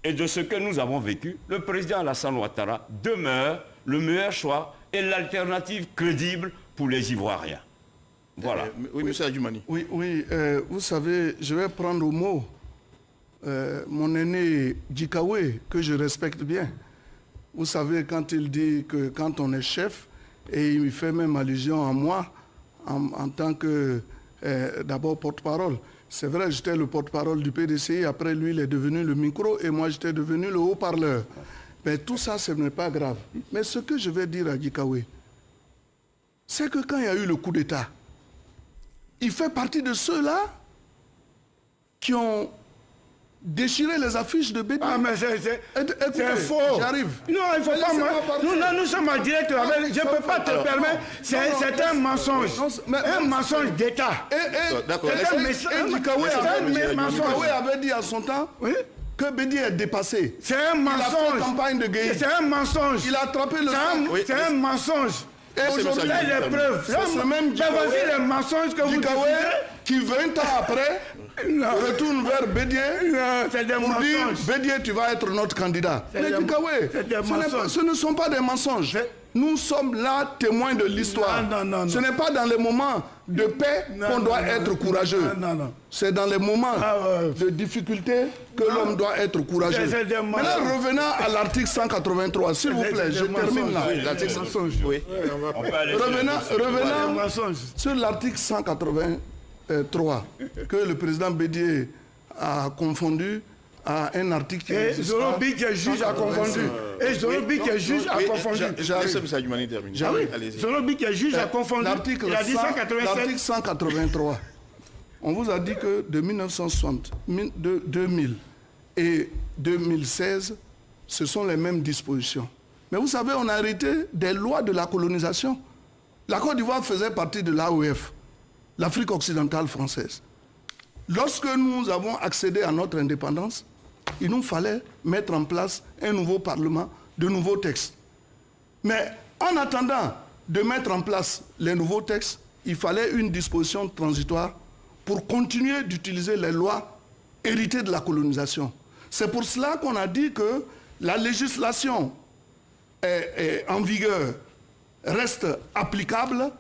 et de ce que nous avons vécu, le président Alassane Ouattara demeure le meilleur choix et l'alternative crédible pour les Ivoiriens. Voilà. Oui, monsieur Adjumani. Oui, vous savez, je vais prendre au mot mon aîné Djikawe, que je respecte bien. Vous savez, quand il dit que quand on est chef, et il fait même allusion à moi, en tant que d'abord porte-parole. C'est vrai, j'étais le porte-parole du PDCI, après lui, il est devenu le micro, et moi, j'étais devenu le haut-parleur. Mais tout ça, ce n'est pas grave. Mais ce que je vais dire à Djikawe, c'est que quand il y a eu le coup d'État, il fait partie de ceux-là qui ont déchiré les affiches de Bédi. Ah, mais c'est faux. J'arrive. Non, il ne faut pas... Nous sommes en direct. Je ne peux pas te permettre. C'est un mensonge. Un mensonge d'État. D'accord. Djikawe avait dit à son temps que Bédi est dépassé. C'est un mensonge. Il a fait campagne de guerre. C'est un mensonge. Il a attrapé le sac. C'est un mensonge. Et aujourd'hui, il y a des preuves. C'est ce même voici les mensonges que vous dites. Qui 20 ans après retourne vers Bédié pour dire Bédié, tu vas être notre candidat. Mais Djikawe, ce ne sont pas des mensonges. Nous sommes là témoins de l'histoire. Ce n'est pas dans les moments de paix qu'on doit être courageux. C'est dans les moments de difficulté que l'homme doit être courageux. Maintenant, revenons à l'article 183, s'il vous plaît, je termine là. L'article 183. Oui. Revenons sur l'article 183 que le président Bédié a confondu à un article qui et Zorobi qui est juge a confondu. Et Zorobi qui est juge a confondu. Zorobi qui est juge a confondu. L'article 183. On vous a dit que de 1960, 2000 et 2016, ce sont les mêmes dispositions. Mais vous savez, on a hérité des lois de la colonisation. La Côte d'Ivoire faisait partie de l'AOF, l'Afrique occidentale française. Lorsque nous avons accédé à notre indépendance, il nous fallait mettre en place un nouveau parlement, de nouveaux textes. Mais en attendant de mettre en place les nouveaux textes, il fallait une disposition transitoire pour continuer d'utiliser les lois héritées de la colonisation. C'est pour cela qu'on a dit que la législation est en vigueur reste applicable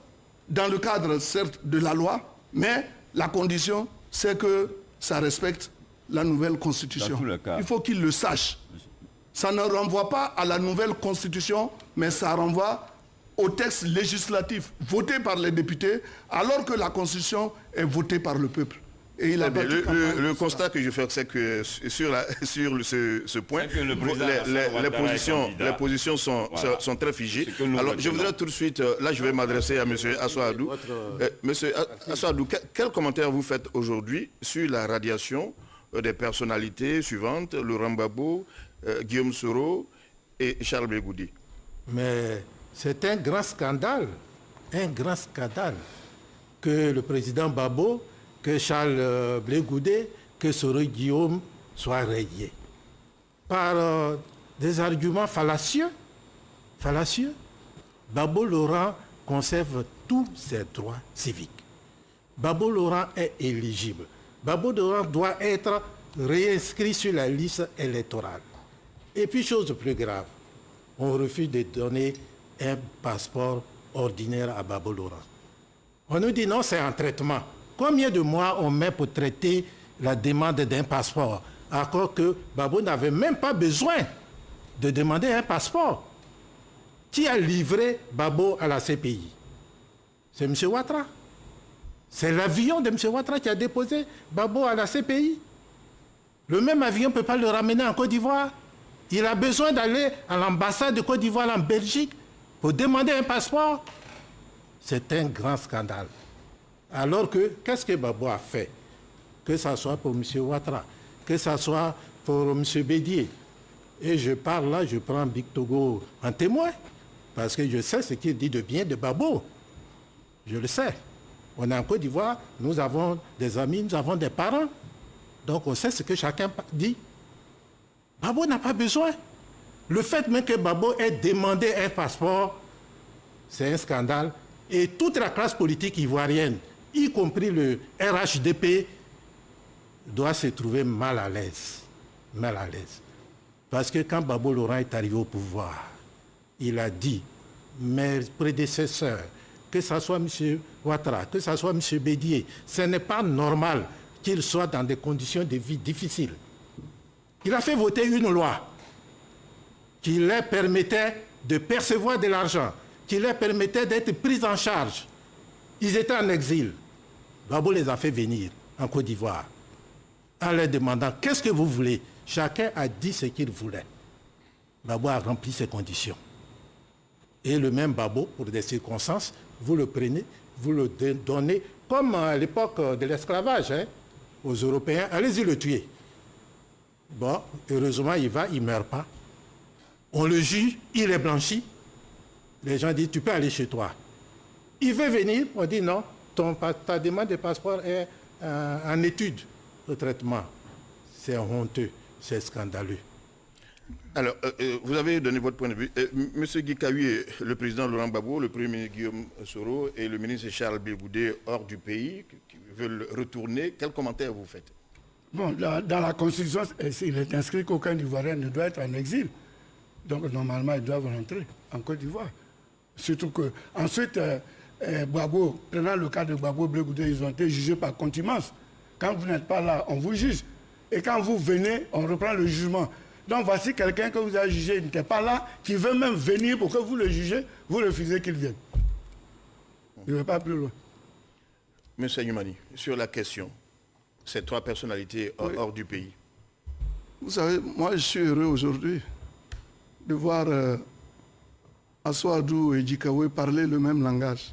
dans le cadre, certes, de la loi, mais la condition, c'est que ça respecte la nouvelle constitution. Il faut qu'il le sache. Ça ne renvoie pas à la nouvelle constitution, mais ça renvoie au texte législatif voté par les députés, alors que la constitution est votée par le peuple. Et il a le constat que je fais, c'est que sur ce point, les positions sont très figées. Alors, je voudrais tout de suite, là, je vais m'adresser à M. Assoadou. Monsieur Assoadou, quel commentaire vous faites aujourd'hui sur la radiation des personnalités suivantes, Laurent Gbagbo, Guillaume Soro et Charles Blé Goudé? Mais c'est un grand scandale que le président Gbagbo, que Charles Blé Goudé, que Soro Guillaume soient rayés par des arguments fallacieux. Gbagbo Laurent conserve tous ses droits civiques. Gbagbo Laurent est éligible. Gbagbo Laurent doit être réinscrit sur la liste électorale. Et puis, chose plus grave, on refuse de donner un passeport ordinaire à Gbagbo Laurent. On nous dit non, c'est un traitement. Combien de mois on met pour traiter la demande d'un passeport, alors que Gbagbo n'avait même pas besoin de demander un passeport? Qui a livré Gbagbo à la CPI? C'est M. Ouattara. C'est l'avion de M. Ouattara qui a déposé Gbagbo à la CPI. Le même avion ne peut pas le ramener en Côte d'Ivoire. Il a besoin d'aller à l'ambassade de Côte d'Ivoire en Belgique pour demander un passeport. C'est un grand scandale. Alors que, qu'est-ce que Gbagbo a fait? Que ce soit pour M. Ouattara, que ce soit pour M. Bédié. Et je parle là, je prends Big Togo en témoin, parce que je sais ce qu'il dit de bien de Gbagbo. Je le sais. On est en Côte d'Ivoire, nous avons des amis, nous avons des parents. Donc on sait ce que chacun dit. Gbagbo n'a pas besoin. Le fait même que Gbagbo ait demandé un passeport, c'est un scandale. Et toute la classe politique ivoirienne, y compris le RHDP, doit se trouver mal à l'aise. Mal à l'aise. Parce que quand Gbagbo Laurent est arrivé au pouvoir, il a dit, mes prédécesseurs, que ce soit M. Ouattara, que ce soit M. Bédier, ce n'est pas normal qu'ils soient dans des conditions de vie difficiles. Il a fait voter une loi qui leur permettait de percevoir de l'argent, qui leur permettait d'être pris en charge. Ils étaient en exil. Gbagbo les a fait venir en Côte d'Ivoire en leur demandant « Qu'est-ce que vous voulez ?» Chacun a dit ce qu'il voulait. Gbagbo a rempli ces conditions. Et le même Gbagbo, pour des circonstances, vous le prenez, vous le donnez, comme à l'époque de l'esclavage, aux Européens, allez-y le tuer. Bon, heureusement, il ne meurt pas. On le juge, il est blanchi. Les gens disent, tu peux aller chez toi. Il veut venir, on dit non, ta demande de passeport est en étude de traitement. C'est honteux, c'est scandaleux. Alors, vous avez donné votre point de vue. Monsieur Guy Kahué, le président Laurent Gbagbo, le premier ministre Guillaume Soro et le ministre Charles Bégoudé hors du pays, qui veulent retourner, quel commentaire vous faites? Bon, dans la Constitution, il est inscrit qu'aucun Ivoirien ne doit être en exil. Donc, normalement, ils doivent rentrer en Côte d'Ivoire. Surtout que, ensuite, Gbagbo, prenant le cas de Gbagbo Bégoudé, ils ont été jugés par contumace. Quand vous n'êtes pas là, on vous juge. Et quand vous venez, on reprend le jugement. Donc, voici quelqu'un que vous avez jugé, il n'était pas là, qui veut même venir pour que vous le jugez, vous refusez qu'il vienne. Je ne vais pas plus loin. Monsieur Youmani, sur la question, ces trois personnalités hors du pays. Vous savez, moi je suis heureux aujourd'hui de voir Assoadou et Djikaoué parler le même langage.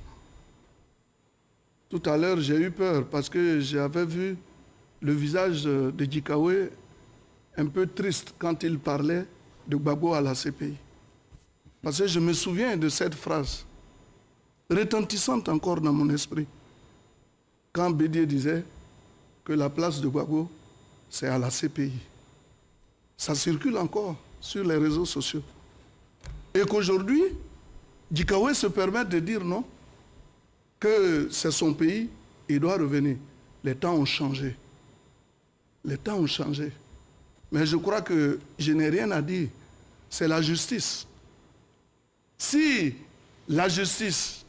Tout à l'heure, j'ai eu peur parce que j'avais vu le visage de Djikaoué un peu triste quand il parlait de Gbagbo à la CPI. Parce que je me souviens de cette phrase, retentissante encore dans mon esprit, quand Bédier disait que la place de Gbagbo, c'est à la CPI. Ça circule encore sur les réseaux sociaux. Et qu'aujourd'hui, Djikaoué se permet de dire non, que c'est son pays, il doit revenir. Les temps ont changé. Les temps ont changé. Mais je crois que je n'ai rien à dire. C'est la justice. Si la justice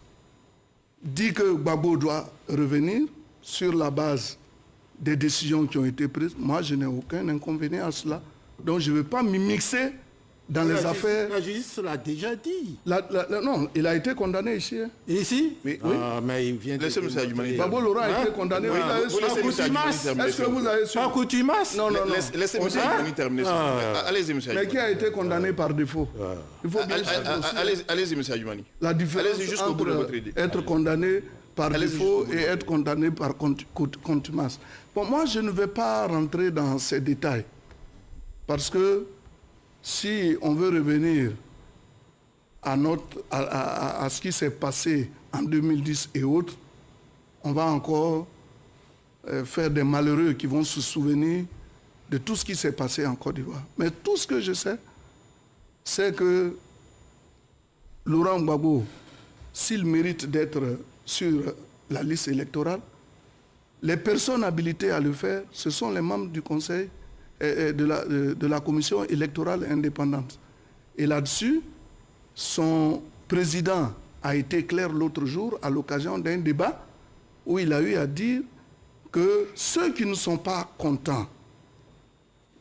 dit que Gbagbo doit revenir sur la base des décisions qui ont été prises, moi je n'ai aucun inconvénient à cela. Donc je ne vais pas m'y mixer dans les affaires. La justice l'a déjà dit. Non, il a été condamné ici. Hein. Ici? Oui. Mais il vient de... Laissez-moi ça, Youmani. Gbagbo Laurent a été condamné. Oui, vous laissez M. Youmani terminer. Est-ce que vous avez su? Pas coutumace? Non, non, non. Laissez M. Youmani terminer. Allez-y, M. Mais qui a été condamné par défaut? Il faut bien Allez-y, M. Youmani. la différence jusqu'au bout de votre entre idée. être condamné par défaut et être condamné par contumace. Bon, moi, je ne vais pas rentrer dans ces détails. Parce que si on veut revenir à ce qui s'est passé en 2010 et autres, on va encore faire des malheureux qui vont se souvenir de tout ce qui s'est passé en Côte d'Ivoire. Mais tout ce que je sais, c'est que Laurent Gbagbo, s'il mérite d'être sur la liste électorale, les personnes habilitées à le faire, ce sont les membres du Conseil de la Commission électorale indépendante. Et là-dessus, son président a été clair l'autre jour à l'occasion d'un débat où il a eu à dire que ceux qui ne sont pas contents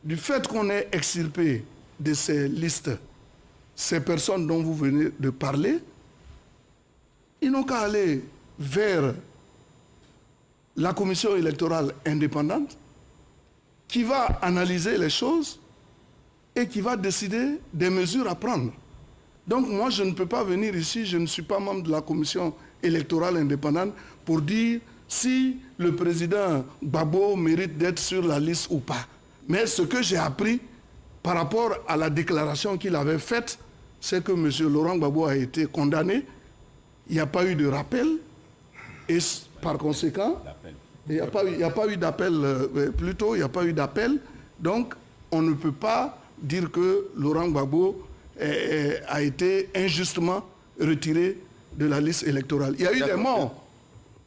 du fait qu'on ait extirpé de ces listes ces personnes dont vous venez de parler, ils n'ont qu'à aller vers la commission électorale indépendante qui va analyser les choses et qui va décider des mesures à prendre. Donc moi, je ne peux pas venir ici, je ne suis pas membre de la commission électorale indépendante pour dire si le président Gbagbo mérite d'être sur la liste ou pas. Mais ce que j'ai appris par rapport à la déclaration qu'il avait faite, c'est que M. Laurent Gbagbo a été condamné, il n'y a pas eu de rappel, et par conséquent, il n'y a pas eu d'appel, plutôt, il n'y a pas eu d'appel. Donc, on ne peut pas dire que Laurent Gbagbo a été injustement retiré de la liste électorale. Il y a eu des morts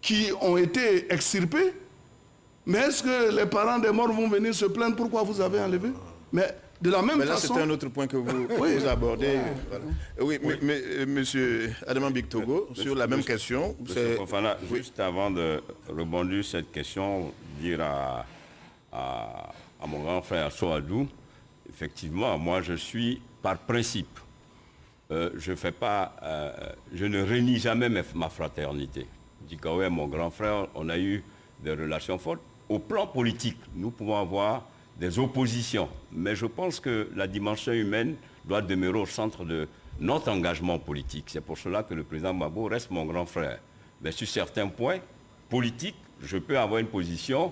qui ont été extirpés, mais est-ce que les parents des morts vont venir se plaindre pourquoi vous avez enlevé? Mais De la même Mais là, façon... c'est un autre point que vous abordez. Voilà. Oui, mais monsieur Adama Bictogo, sur la même question... Monsieur Fofana, juste avant de rebondir sur cette question, dire à mon grand frère Soadou, effectivement, moi je suis par principe, je ne renie jamais ma fraternité. Dikawe, mon grand frère, on a eu des relations fortes. Au plan politique, nous pouvons avoir des oppositions, mais je pense que la dimension humaine doit demeurer au centre de notre engagement politique. C'est pour cela que le président Gbagbo reste mon grand frère. Mais sur certains points politiques, je peux avoir une position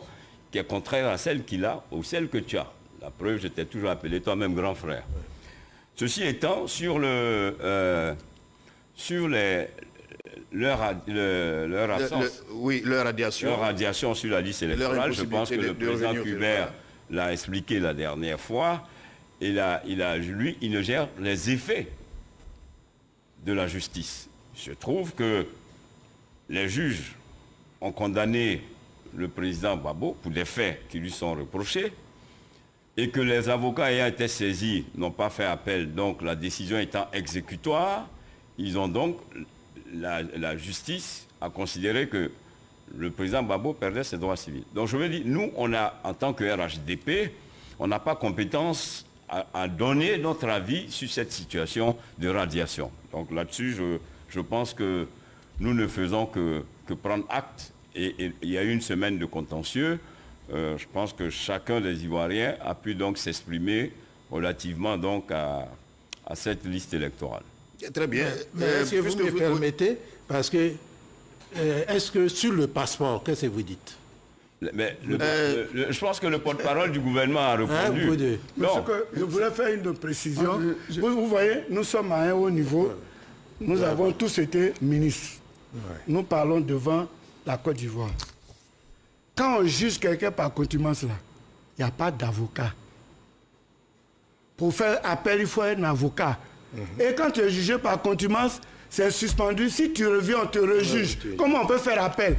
qui est contraire à celle qu'il a ou celle que tu as. La preuve, je t'ai toujours appelé toi-même grand frère. Ceci étant, sur leur absence, leur radiation. Leur radiation sur la liste électorale, je pense que le président Kubert l'a expliqué la dernière fois. Lui, il gère les effets de la justice. Il se trouve que les juges ont condamné le président Gbagbo pour des faits qui lui sont reprochés et que les avocats ayant été saisis n'ont pas fait appel, donc la décision étant exécutoire, ils ont donc, la justice a considéré que le président Gbagbo perdait ses droits civils. Donc je veux dire, nous, on a, en tant que RHDP, on n'a pas compétence à donner notre avis sur cette situation de radiation. Donc là-dessus, je pense que nous ne faisons que prendre acte. Et il y a eu une semaine de contentieux. Je pense que chacun des Ivoiriens a pu donc s'exprimer relativement donc à cette liste électorale. Très bien. Mais est-ce que vous me permettez, parce que est-ce que sur le passeport, qu'est-ce que vous dites? Mais je pense que le porte-parole du gouvernement a répondu. Monsieur, je voulais faire une précision. Vous voyez, nous sommes à un haut niveau. Nous avons tous été ministres. Nous parlons devant la Côte d'Ivoire. Quand on juge quelqu'un par contumace, là, il n'y a pas d'avocat. Pour faire appel, il faut un avocat. Et quand tu es jugé par contumace, c'est suspendu. Si tu reviens, on te rejuge. Comment on peut faire appel?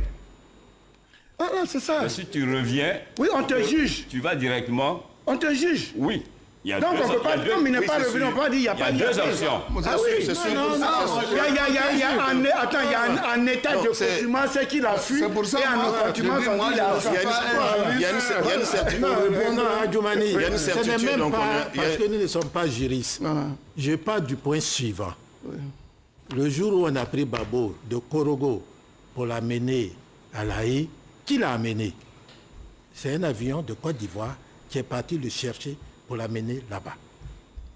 Voilà, c'est ça. Mais si tu reviens... Oui, on te juge. Tu vas directement... On te juge. Oui. Donc on ne peut pas, comme il n'est pas revenu, on peut pas dire qu'il n'y a pas de... Il y a deux options. Ah oui, il y a un état de contumace, c'est qu'il a fui. C'est pour ça que contumace, on dit il y a une certitude. Il y a une certitude. Parce que nous ne sommes pas juristes. Je pars du point suivant. Le jour où on a pris Gbagbo de Korogo pour l'amener à La Haye, qui l'a amené? C'est un avion de Côte d'Ivoire qui est parti le chercher pour l'amener là-bas.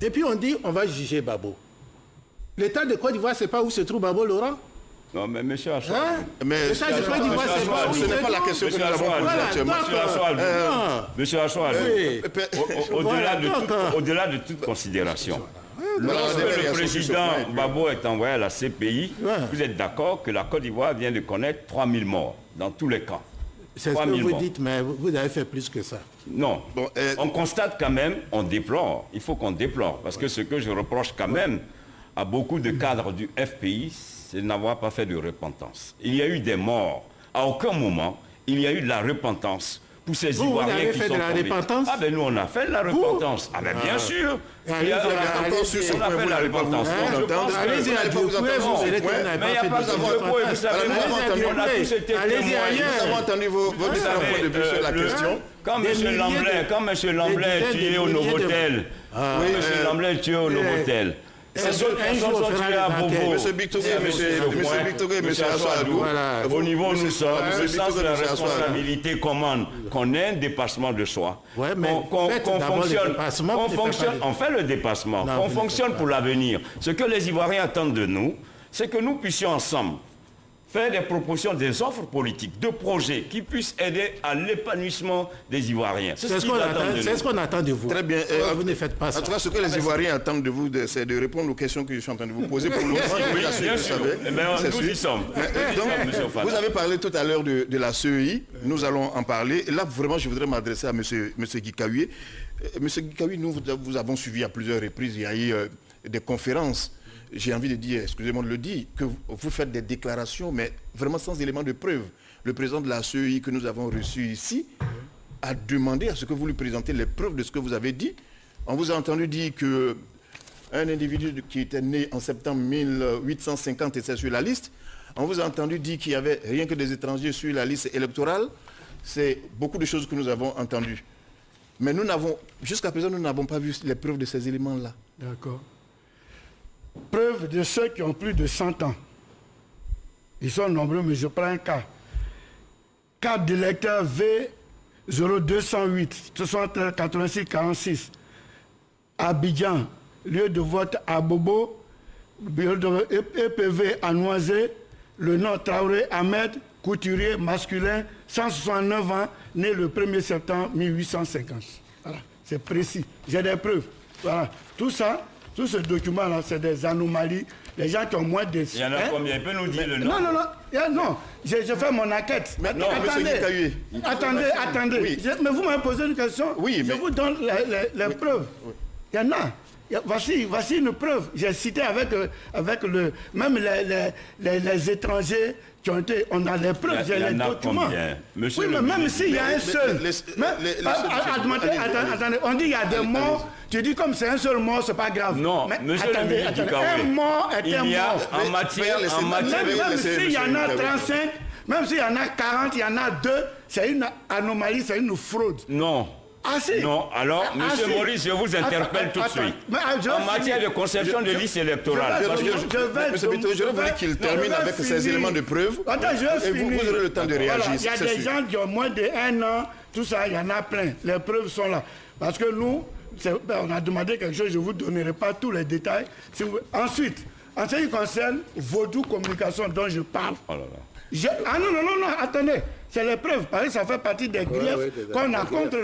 Et puis on dit, on va juger Gbagbo. L'État de Côte d'Ivoire, c'est pas où se trouve Gbagbo, Laurent? Non, mais monsieur Achoua... Mais ce n'est pas la question que nous avons posée actuellement. Monsieur Achoua, au-delà de toute considération, lorsque le président Gbagbo est envoyé à la CPI, vous êtes d'accord que la Côte d'Ivoire vient de connaître 3000 morts dans tous les camps. C'est ce que vous dites, mais vous avez fait plus que ça. Non. Bon, on constate quand même, on déplore. Il faut qu'on déplore. Parce que ce que je reproche quand même à beaucoup de cadres du FPI, c'est de n'avoir pas fait de repentance. Il y a eu des morts. À aucun moment, il y a eu de la repentance pour ces Ivoiriens qui sont tombés. Vous avez fait de la repentance? Ah ben nous, on a fait de la repentance. Ah ben bien sûr. On a fait de la repentance. Allez-y, vous mais il n'y a pas de repos. Et vous savez, on a tous été témoins. Nous avons entendu vos points de vue sur la question. Quand M. Lamblin est tué au Novotel, M. Lamblin est tué au Novotel, ces autres personnes sont tuées à Bobo. Monsieur Bictogo, monsieur Achoadou, au niveau où nous sommes, le sens de la responsabilité commande qu'on ait un dépassement de soi, qu'on fonctionne, on fait le dépassement, qu'on fonctionne pour l'avenir. Ce que les Ivoiriens attendent de nous, c'est que nous puissions ensemble faire des propositions, des offres politiques, de projets qui puissent aider à l'épanouissement des Ivoiriens. C'est ce qu'on attend de vous. Très bien. Vous ne faites pas ça. En tout cas, ce que les Ivoiriens attendent de vous, c'est de répondre aux questions que je suis en train de vous poser pour le moment. Bien sûr. Nous y sommes. Vous avez parlé tout à l'heure de la CEI. Nous allons en parler. Et là, vraiment, je voudrais m'adresser à M. Gikawi. M. Gikawi, nous vous avons suivi à plusieurs reprises. Il y a eu des conférences. J'ai envie de dire, excusez-moi de le dire, que vous faites des déclarations, mais vraiment sans élément de preuve. Le président de la CEI que nous avons reçu ici a demandé à ce que vous lui présentiez les preuves de ce que vous avez dit. On vous a entendu dire que un individu qui était né en septembre 1850 était sur la liste. On vous a entendu dire qu'il n'y avait rien que des étrangers sur la liste électorale. C'est beaucoup de choses que nous avons entendues. Mais nous n'avons, jusqu'à présent, nous n'avons pas vu les preuves de ces éléments-là. D'accord. Preuve de ceux qui ont plus de 100 ans. Ils sont nombreux, mais je prends un cas. Carte d'électeur V0208, 73 86 46. Abidjan, lieu de vote à Bobo, bureau de EPV à Noisé, le nom Traoré Ahmed, couturier masculin, 169 ans, né le 1er septembre 1850. Voilà, c'est précis. J'ai des preuves. Voilà. Tout ça, tout ce document-là, c'est des anomalies. Les gens qui ont moins de... Il y en a combien? Il peut nous dire le nom? Non. J'ai fait mon enquête. Mais non, attendez. Oui. Mais vous m'avez posé une question. Oui, je vous donne les preuves. Oui. Il y en a. Voici une preuve. J'ai cité avec même les étrangers qui ont été... On a les preuves, j'ai les documents. Monsieur oui, mais même s'il y a un seul... Attendez, on dit qu'il y a des morts. Tu dis comme c'est un seul mort, c'est pas grave. Non, mais monsieur attendez, un mort est un mort. En matière même s'il y en a 35, même s'il y en a 40, il y en a 2, c'est une anomalie, c'est une fraude. Non. Ah, si. Non, alors, monsieur Maurice, je vous interpelle tout de suite. En matière de conception de liste électorale. Monsieur Bito, je voudrais qu'il termine avec ces éléments de preuve. Attends, je vais finir. Vous aurez le temps de réagir. Il y a des gens qui ont moins d'1 an, tout ça, il y en a plein. Les preuves sont là. Parce que nous, on a demandé quelque chose, je ne vous donnerai pas tous les détails. Ensuite, en ce qui concerne Vaudou Communication dont je parle. Oh là là. Non, attendez. C'est les preuves, parce que ça fait partie des griefs qu'on a contre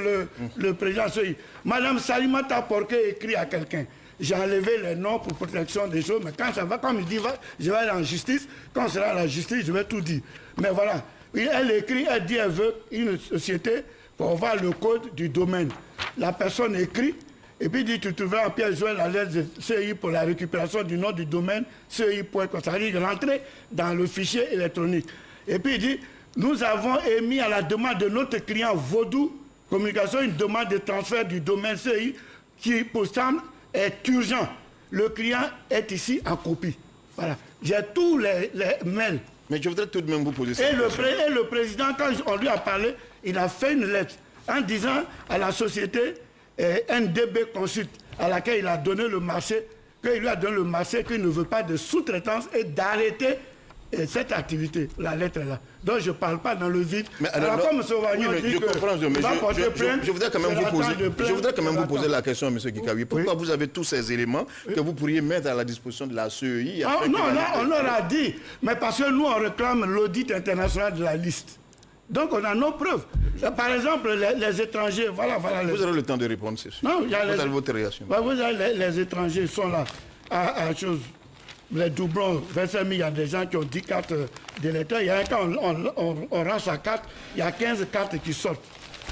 le président Soyi. Madame Salimata Porquet écrit à quelqu'un. J'ai enlevé les noms pour protection des choses, mais quand ça va, comme il dit, je vais aller en justice. Quand on sera à la justice, je vais tout dire. Mais voilà, elle écrit, elle dit, elle veut une société pour voir le code du domaine. La personne écrit, et puis dit, tu trouveras en pièce jointe la lettre de CI pour la récupération du nom du domaine, CI.com. Ça veut dire rentrer dans le fichier électronique. Et puis il dit, nous avons émis à la demande de notre client Vaudou Communication une demande de transfert du domaine CI qui, pour ça, est urgent. Le client est ici en copie. Voilà. J'ai tous les mails. Mais je voudrais tout de même vous poser ça. Et le président, quand on lui a parlé, il a fait une lettre en disant à la société NDB Consult, à laquelle il a donné le marché, qu'il lui a donné le marché, qu'il ne veut pas de sous-traitance et d'arrêter cette activité. La lettre est là. Donc je ne parle pas dans le vide. Mais alors comme M. Wagnon dit je voudrais quand même vous poser la question, M. Gikawi. Pourquoi vous avez tous ces éléments que vous pourriez mettre à la disposition de la CEI? Non, on leur a dit. Mais parce que nous, on réclame l'audit international de la liste. Donc on a nos preuves. Par exemple, les étrangers, voilà. Vous aurez le temps de répondre, c'est sûr. Non, il y a vous avez votre réaction. Vous avez les étrangers sont là. À chose. Les doublons, 25 000, il y a des gens qui ont 10 cartes d'électeurs. Il y a un cas, on rend sa carte, il y a 15 cartes qui sortent.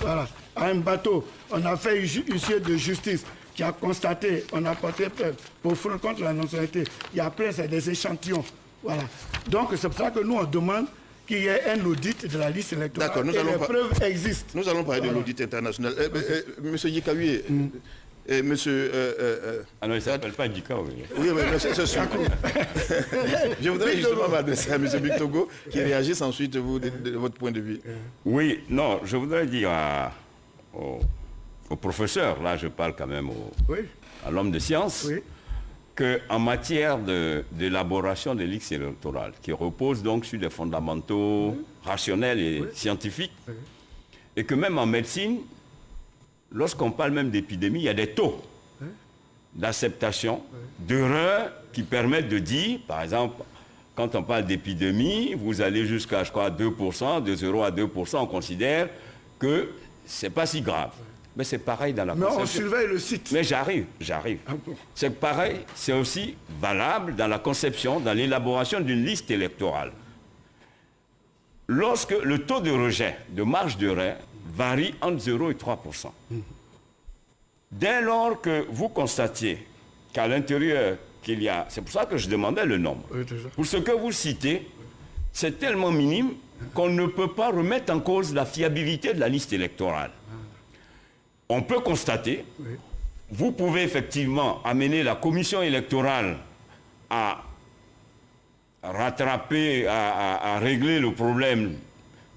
Voilà. À un bateau, on a fait huissier de justice qui a constaté, on a porté pour fraude contre la nationalité. Il y a plein, c'est des échantillons. Voilà. Donc c'est pour ça que nous, on demande qu'il y ait un audit de la liste électorale. D'accord, les preuves existent. Nous allons parler de l'audit international. Monsieur Gikawi, monsieur... Ah non, il ne s'appelle pas Gikawi. Oui, mais c'est sûr. Je voudrais justement m'adresser à M. Bictogo qui réagisse ensuite vous, de votre point de vue. Oui, non, je voudrais dire au professeur, là je parle quand même à l'homme de science, qu'en matière d'élaboration des listes électorales, qui repose donc sur des fondamentaux rationnels et scientifiques, et que même en médecine, lorsqu'on parle même d'épidémie, il y a des taux d'acceptation, d'erreurs qui permettent de dire, par exemple, quand on parle d'épidémie, vous allez jusqu'à, je crois, 2%, de 0 à 2%, on considère que ce n'est pas si grave. Mais c'est pareil dans la conception. Mais on surveille le site. Mais j'arrive. C'est pareil, c'est aussi valable dans la conception, dans l'élaboration d'une liste électorale. Lorsque le taux de rejet, de marge d'erreur, varie entre 0 et 3%. Dès lors que vous constatiez qu'à l'intérieur, qu'il y a... C'est pour ça que je demandais le nombre. Pour ce que vous citez, c'est tellement minime qu'on ne peut pas remettre en cause la fiabilité de la liste électorale. On peut constater vous pouvez effectivement amener la commission électorale à rattraper, à régler le problème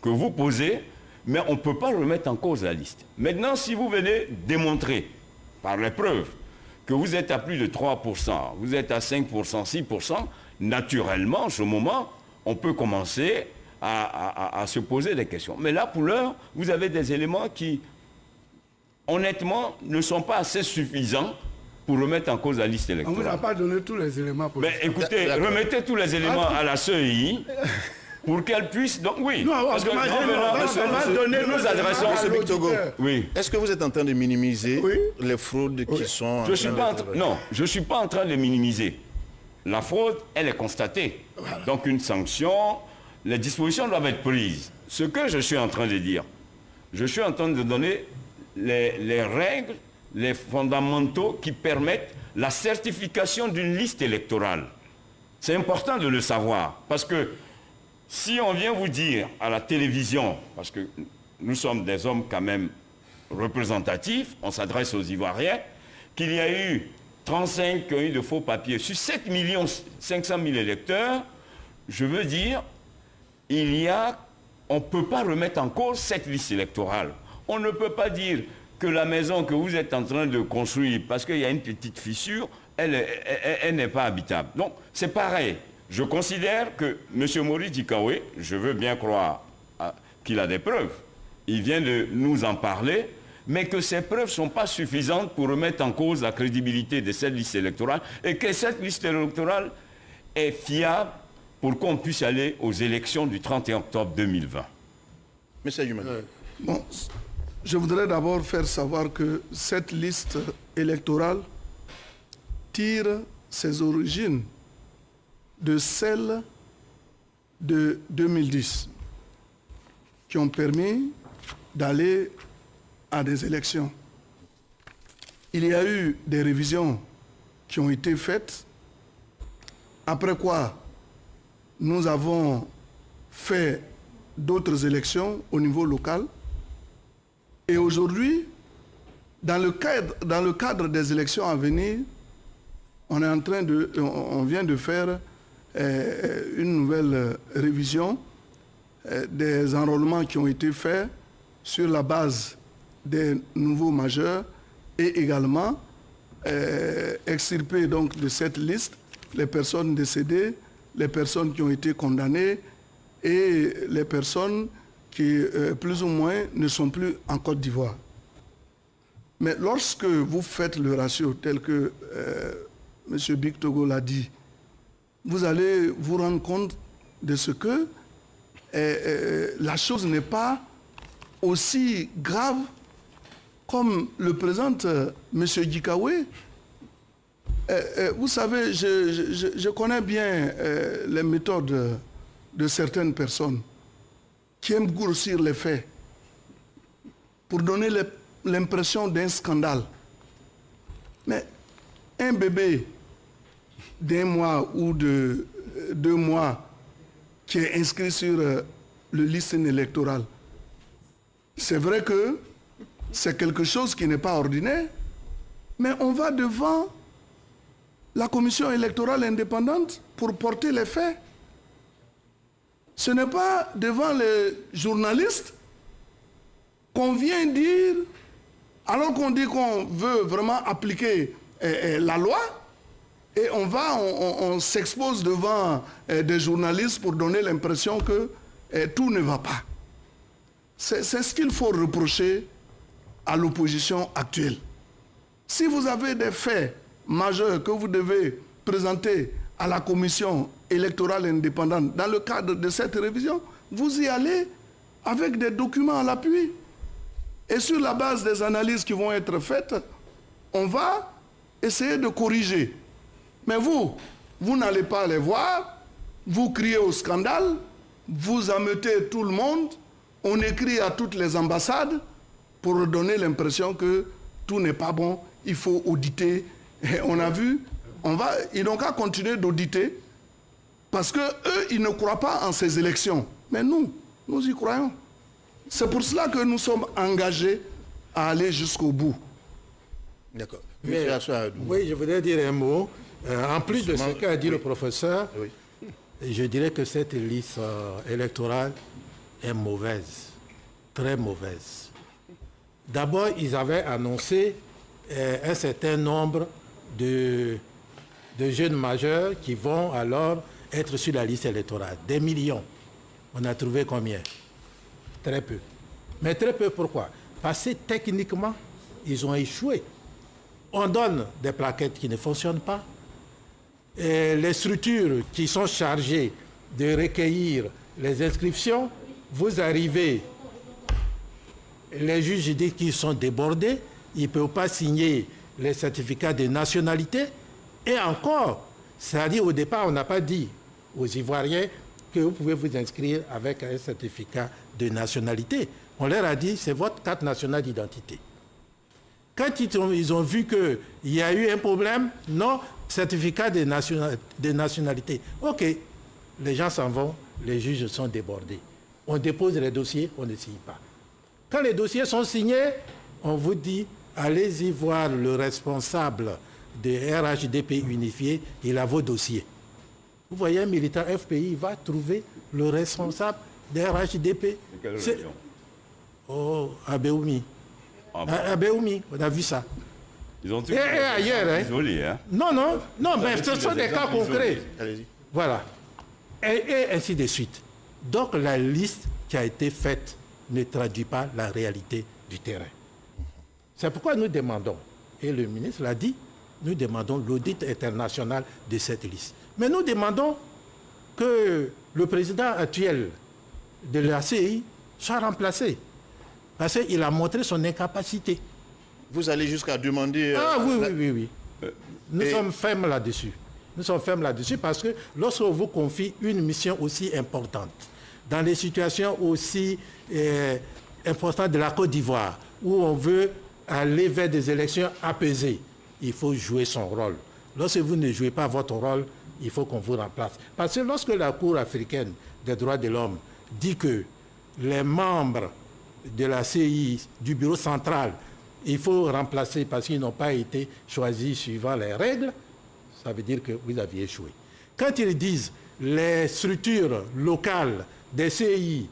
que vous posez, mais on ne peut pas remettre en cause la liste. Maintenant, si vous venez démontrer par les preuves que vous êtes à plus de 3%, vous êtes à 5%, 6%, naturellement, en ce moment, on peut commencer à se poser des questions. Mais là, pour l'heure, vous avez des éléments qui, honnêtement, ne sont pas assez suffisants pour remettre en cause la liste On ne électorale. vous a pas donné tous les éléments pour Mais écoutez, remettez tous les éléments à la CEI pour qu'elle puisse... Donc oui, Non, parce que on va donner nous nous adressons... à Victor Togo. Oui. Est-ce que vous êtes en train de minimiser Oui. les fraudes qui sont... Je ne suis pas en train de minimiser. La fraude, elle est constatée. Voilà. Donc une sanction, les dispositions doivent être prises. Ce que je suis en train de dire, je suis en train de donner les règles, les fondamentaux qui permettent la certification d'une liste électorale. C'est important de le savoir, parce que si on vient vous dire à la télévision, parce que nous sommes des hommes quand même représentatifs, on s'adresse aux Ivoiriens, qu'il y a eu 35 qui ont eu de faux papiers sur 7 500 000 électeurs, je veux dire, on ne peut pas remettre en cause cette liste électorale. On ne peut pas dire que la maison que vous êtes en train de construire, parce qu'il y a une petite fissure, elle n'est pas habitable. Donc, c'est pareil. Je considère que M. Maurice Dikawe, je veux bien croire qu'il a des preuves. Il vient de nous en parler, mais que ces preuves ne sont pas suffisantes pour remettre en cause la crédibilité de cette liste électorale et que cette liste électorale est fiable pour qu'on puisse aller aux élections du 31 octobre 2020. Monsieur Yuman. Bon, je voudrais d'abord faire savoir que cette liste électorale tire ses origines de celle de 2010 qui ont permis d'aller à des élections. Il y a eu des révisions qui ont été faites, après quoi nous avons fait d'autres élections au niveau local. Et aujourd'hui, dans le cadre des élections à venir, on vient de faire une nouvelle révision des enrôlements qui ont été faits sur la base des nouveaux majeurs et également extirper donc de cette liste les personnes décédées, les personnes qui ont été condamnées et les personnes qui, plus ou moins, ne sont plus en Côte d'Ivoire. Mais lorsque vous faites le ratio tel que M. Big Togo l'a dit, vous allez vous rendre compte de ce que la chose n'est pas aussi grave comme le présente M. Dikawe. Vous savez, je connais bien les méthodes de certaines personnes qui aiment grossir les faits pour donner l'impression d'un scandale. Mais un bébé d'1 mois ou de 2 mois qui est inscrit sur le listing électoral, c'est vrai que c'est quelque chose qui n'est pas ordinaire, mais on va devant la commission électorale indépendante pour porter les faits. Ce n'est pas devant les journalistes qu'on vient dire, alors qu'on dit qu'on veut vraiment appliquer la loi, et on s'expose devant des journalistes pour donner l'impression que tout ne va pas. C'est ce qu'il faut reprocher à l'opposition actuelle. Si vous avez des faits majeurs que vous devez présenter à la commission électorale indépendante dans le cadre de cette révision, vous y allez avec des documents à l'appui. Et sur la base des analyses qui vont être faites, on va essayer de corriger. Mais vous n'allez pas les voir, vous criez au scandale, vous ameutez tout le monde, on écrit à toutes les ambassades pour donner l'impression que tout n'est pas bon, il faut auditer. Et on a vu, ils n'ont qu'à continuer d'auditer parce qu'eux, ils ne croient pas en ces élections. Mais nous y croyons. C'est pour cela que nous sommes engagés à aller jusqu'au bout. D'accord. Mais, oui, je voudrais dire un mot. En plus de ce qu'a dit le professeur, je dirais que cette liste électorale est mauvaise, très mauvaise. D'abord, ils avaient annoncé un certain nombre de jeunes majeurs qui vont alors être sur la liste électorale. Des millions. On a trouvé combien? Très peu. Mais très peu pourquoi? Parce que techniquement, ils ont échoué. On donne des plaquettes qui ne fonctionnent pas. Et les structures qui sont chargées de recueillir les inscriptions, vous arrivez, les juges disent qu'ils sont débordés, ils ne peuvent pas signer les certificats de nationalité. Et encore, c'est-à-dire au départ, on n'a pas dit aux Ivoiriens que vous pouvez vous inscrire avec un certificat de nationalité. On leur a dit, c'est votre carte nationale d'identité. Quand ils ont vu qu'il y a eu un problème, non, certificat de nationalité. OK, les gens s'en vont, les juges sont débordés. On dépose les dossiers, on ne signe pas. Quand les dossiers sont signés, on vous dit, allez-y voir le responsable de RHDP unifié, il a vos dossiers. Vous voyez un militant FPI, il va trouver le responsable de RHDP. Quelle région? Oh, à Béoumi. À Béoumi, on a vu ça. Ils ont tout ailleurs, hein? Isolé, hein? Non, mais ce sont des cas concrets. Allez-y. Voilà. Et ainsi de suite. Donc la liste qui a été faite ne traduit pas la réalité du terrain. C'est pourquoi nous demandons, et le ministre l'a dit, nous demandons l'audit international de cette liste. Mais nous demandons que le président actuel de la CI soit remplacé. Parce qu'il a montré son incapacité. Vous allez jusqu'à demander... Oui. Nous sommes fermes là-dessus. Nous sommes fermes là-dessus parce que lorsque vous confie une mission aussi importante, dans les situations aussi importantes de la Côte d'Ivoire, où on veut aller vers des élections apaisées, il faut jouer son rôle. Lorsque vous ne jouez pas votre rôle, il faut qu'on vous remplace. Parce que lorsque la Cour africaine des droits de l'homme dit que les membres de la CI, du bureau central, il faut remplacer parce qu'ils n'ont pas été choisis suivant les règles, ça veut dire que vous aviez échoué. Quand ils disent les structures locales des CI,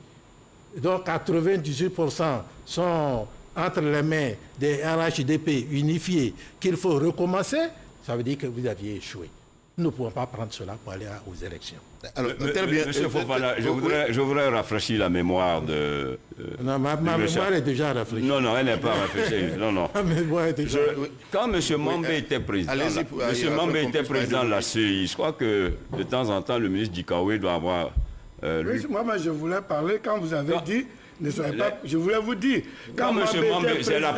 dont 98% sont entre les mains des RHDP unifiés, qu'il faut recommencer, ça veut dire que vous aviez échoué. Nous ne pouvons pas prendre cela pour aller aux élections. Alors, Monsieur Fofana, je voudrais rafraîchir la mémoire de... non, ma mémoire est déjà rafraîchie. Non, elle n'est pas rafraîchie. Non. Ma mémoire est déjà... Quand M. Mambé était président, de la CI, je crois que de temps en temps, le ministre Dikaoué doit avoir... oui, moi, je voulais parler quand vous avez dit... je voulais vous dire... Quand M. Mambé... J'ai la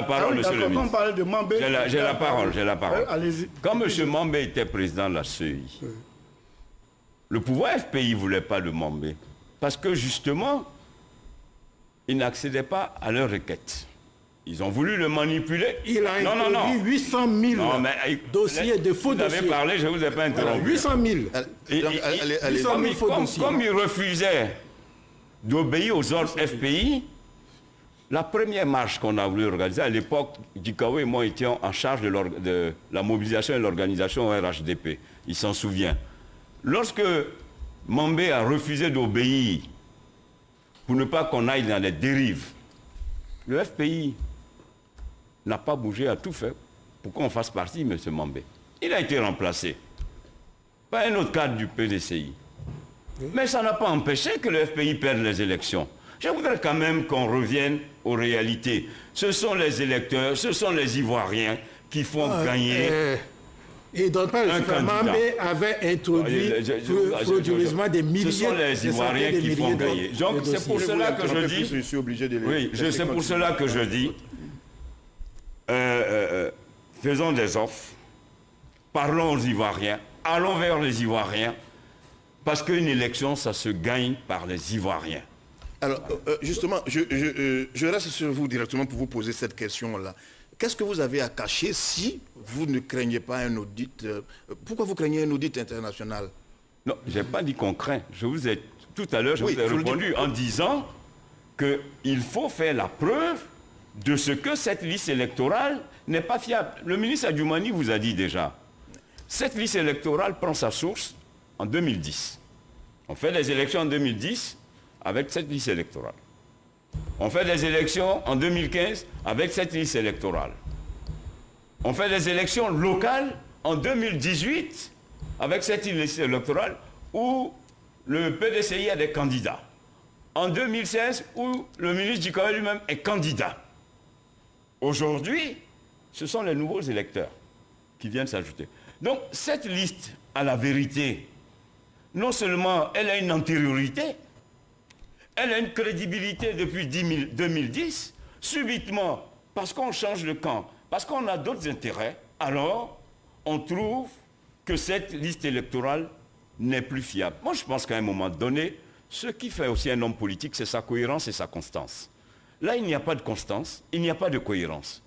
parole, monsieur le ministre. Quand on parle de Mambé... J'ai la parole. Allez-y. Quand M. Mambé était président de la CEI, le pouvoir FPI ne voulait pas de Mambé. Parce que justement, il n'accédait pas à leurs requêtes. Ils ont voulu le manipuler. Il a introduit 800 000 dossiers de faux dossiers. Vous avez parlé, je ne vous ai pas interrompu. 800 000. 800 000 faux dossiers. Comme il refusait d'obéir aux ordres FPI, la première marche qu'on a voulu organiser, à l'époque, Dikaoué et moi étions en charge de la mobilisation et l'organisation RHDP. Il s'en souvient. Lorsque Mambé a refusé d'obéir pour ne pas qu'on aille dans les dérives, le FPI n'a pas bougé, a tout fait pour qu'on fasse partie, M. Mambé. Il a été remplacé par un autre cadre du PDCI. Mais ça n'a pas empêché que le FPI perde les élections. Je voudrais quand même qu'on revienne aux réalités. Ce sont les électeurs, ce sont les Ivoiriens qui font gagner et donc, Mambé avait introduit frauduleusement des milliers de... Ce sont les Ivoiriens qui font gagner. Donc c'est pour cela que je dis... Je suis obligé de... Oui, c'est pour cela que je dis... faisons des offres, parlons aux Ivoiriens, allons vers les Ivoiriens, parce qu'une élection, ça se gagne par les Ivoiriens. Alors, justement, je reste sur vous directement pour vous poser cette question-là. Qu'est-ce que vous avez à cacher si vous ne craignez pas un audit? Pourquoi vous craignez un audit international? Non, je n'ai pas dit qu'on craint. Je vous ai, tout à l'heure, je vous ai répondu en disant qu'il faut faire la preuve de ce que cette liste électorale n'est pas fiable. Le ministre Adjoumani vous a dit déjà, cette liste électorale prend sa source en 2010. On fait des élections en 2010 avec cette liste électorale. On fait des élections en 2015 avec cette liste électorale. On fait des élections locales en 2018 avec cette liste électorale où le PDCI a des candidats. En 2016, où le ministre Djikaoué lui-même est candidat. Aujourd'hui, ce sont les nouveaux électeurs qui viennent s'ajouter. Donc, cette liste, à la vérité, non seulement elle a une antériorité, elle a une crédibilité depuis 2010, subitement, parce qu'on change de camp, parce qu'on a d'autres intérêts, alors on trouve que cette liste électorale n'est plus fiable. Moi, je pense qu'à un moment donné, ce qui fait aussi un homme politique, c'est sa cohérence et sa constance. Là, il n'y a pas de constance, il n'y a pas de cohérence.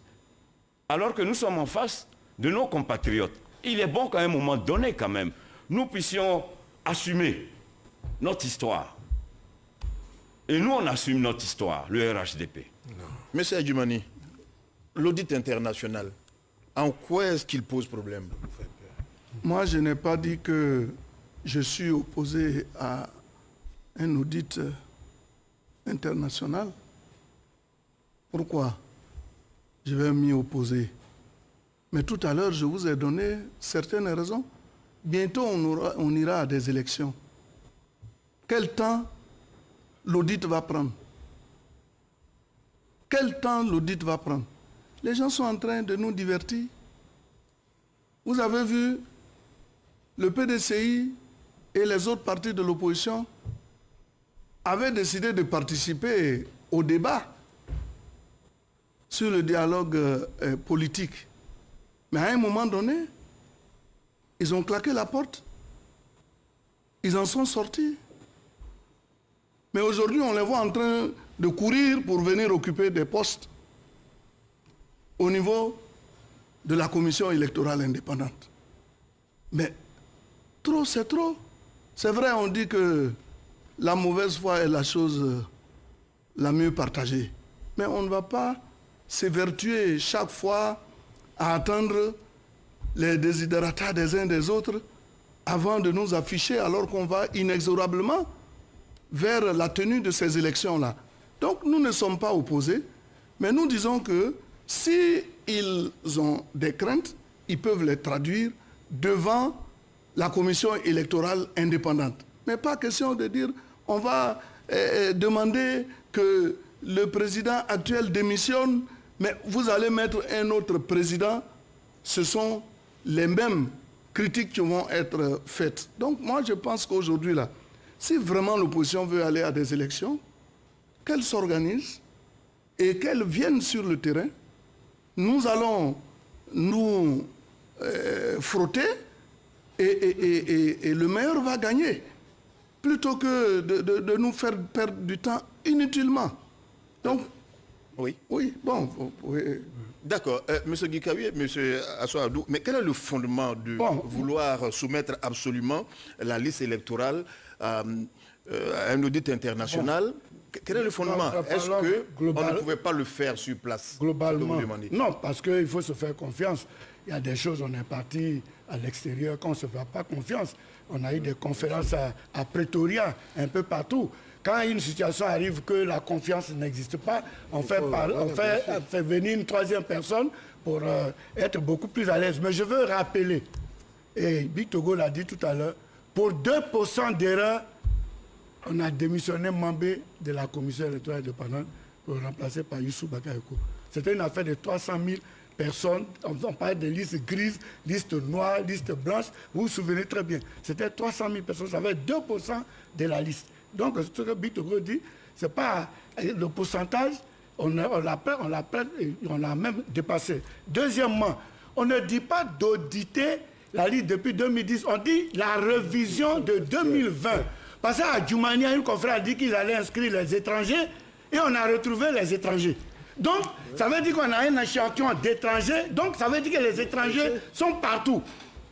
Alors que nous sommes en face de nos compatriotes. Il est bon qu'à un moment donné, quand même, nous puissions assumer notre histoire. Et nous, on assume notre histoire, le RHDP. Monsieur Adjoumani, l'audit international, en quoi est-ce qu'il pose problème? Moi, je n'ai pas dit que je suis opposé à un audit international. Pourquoi je vais m'y opposer? Mais tout à l'heure, je vous ai donné certaines raisons. Bientôt, on ira à des élections. Quel temps l'audit va prendre? Quel temps l'audit va prendre? Les gens sont en train de nous divertir. Vous avez vu le PDCI et les autres partis de l'opposition avaient décidé de participer au débat sur le dialogue politique. Mais à un moment donné, ils ont claqué la porte. Ils en sont sortis. Mais aujourd'hui, on les voit en train de courir pour venir occuper des postes au niveau de la commission électorale indépendante. Mais trop, c'est trop. C'est vrai, on dit que la mauvaise foi est la chose la mieux partagée. Mais on ne va pas s'évertuer chaque fois à attendre les desiderata des uns des autres avant de nous afficher alors qu'on va inexorablement vers la tenue de ces élections-là. Donc nous ne sommes pas opposés, mais nous disons que si ils ont des craintes, ils peuvent les traduire devant la commission électorale indépendante. Mais pas question de dire on va demander que le président actuel démissionne, mais vous allez mettre un autre président. Ce sont les mêmes critiques qui vont être faites. Donc moi je pense qu'aujourd'hui là, si vraiment l'opposition veut aller à des élections, qu'elle s'organise et qu'elle vienne sur le terrain. Nous allons nous frotter et le meilleur va gagner, plutôt que de nous faire perdre du temps inutilement. Donc, oui. Oui, bon. Oui. D'accord. Monsieur Guikaoué, monsieur Assoadou, mais quel est le fondement de vouloir soumettre absolument la liste électorale à un audit international? Quel est le fondement? Est-ce qu'on ne pouvait pas le faire sur place? Globalement, non, parce qu'il faut se faire confiance. Il y a des choses, on est parti à l'extérieur, qu'on ne se fait pas confiance. On a eu des conférences à Pretoria, un peu partout. Quand une situation arrive que la confiance n'existe pas, on fait venir une troisième personne pour être beaucoup plus à l'aise. Mais je veux rappeler, et Big Togo l'a dit tout à l'heure, pour 2% d'erreur, on a démissionné Mambé de la commission électorale indépendante pour le remplacer par Youssou Bakayoko. C'était une affaire de 300 000 personnes. On parlait de listes grises, listes noires, listes blanches. Vous vous souvenez très bien. C'était 300 000 personnes. Ça avait 2% de la liste. Donc, ce que Big Togo dit, ce n'est pas le pourcentage, on l'a même dépassé. Deuxièmement, on ne dit pas d'auditer la liste depuis 2010, on dit la révision de 2020. Parce qu'à Djoumani, une conférence a dit qu'ils allaient inscrire les étrangers et on a retrouvé les étrangers. Donc, ça veut dire qu'on a un échantillon d'étrangers, donc ça veut dire que les étrangers sont partout.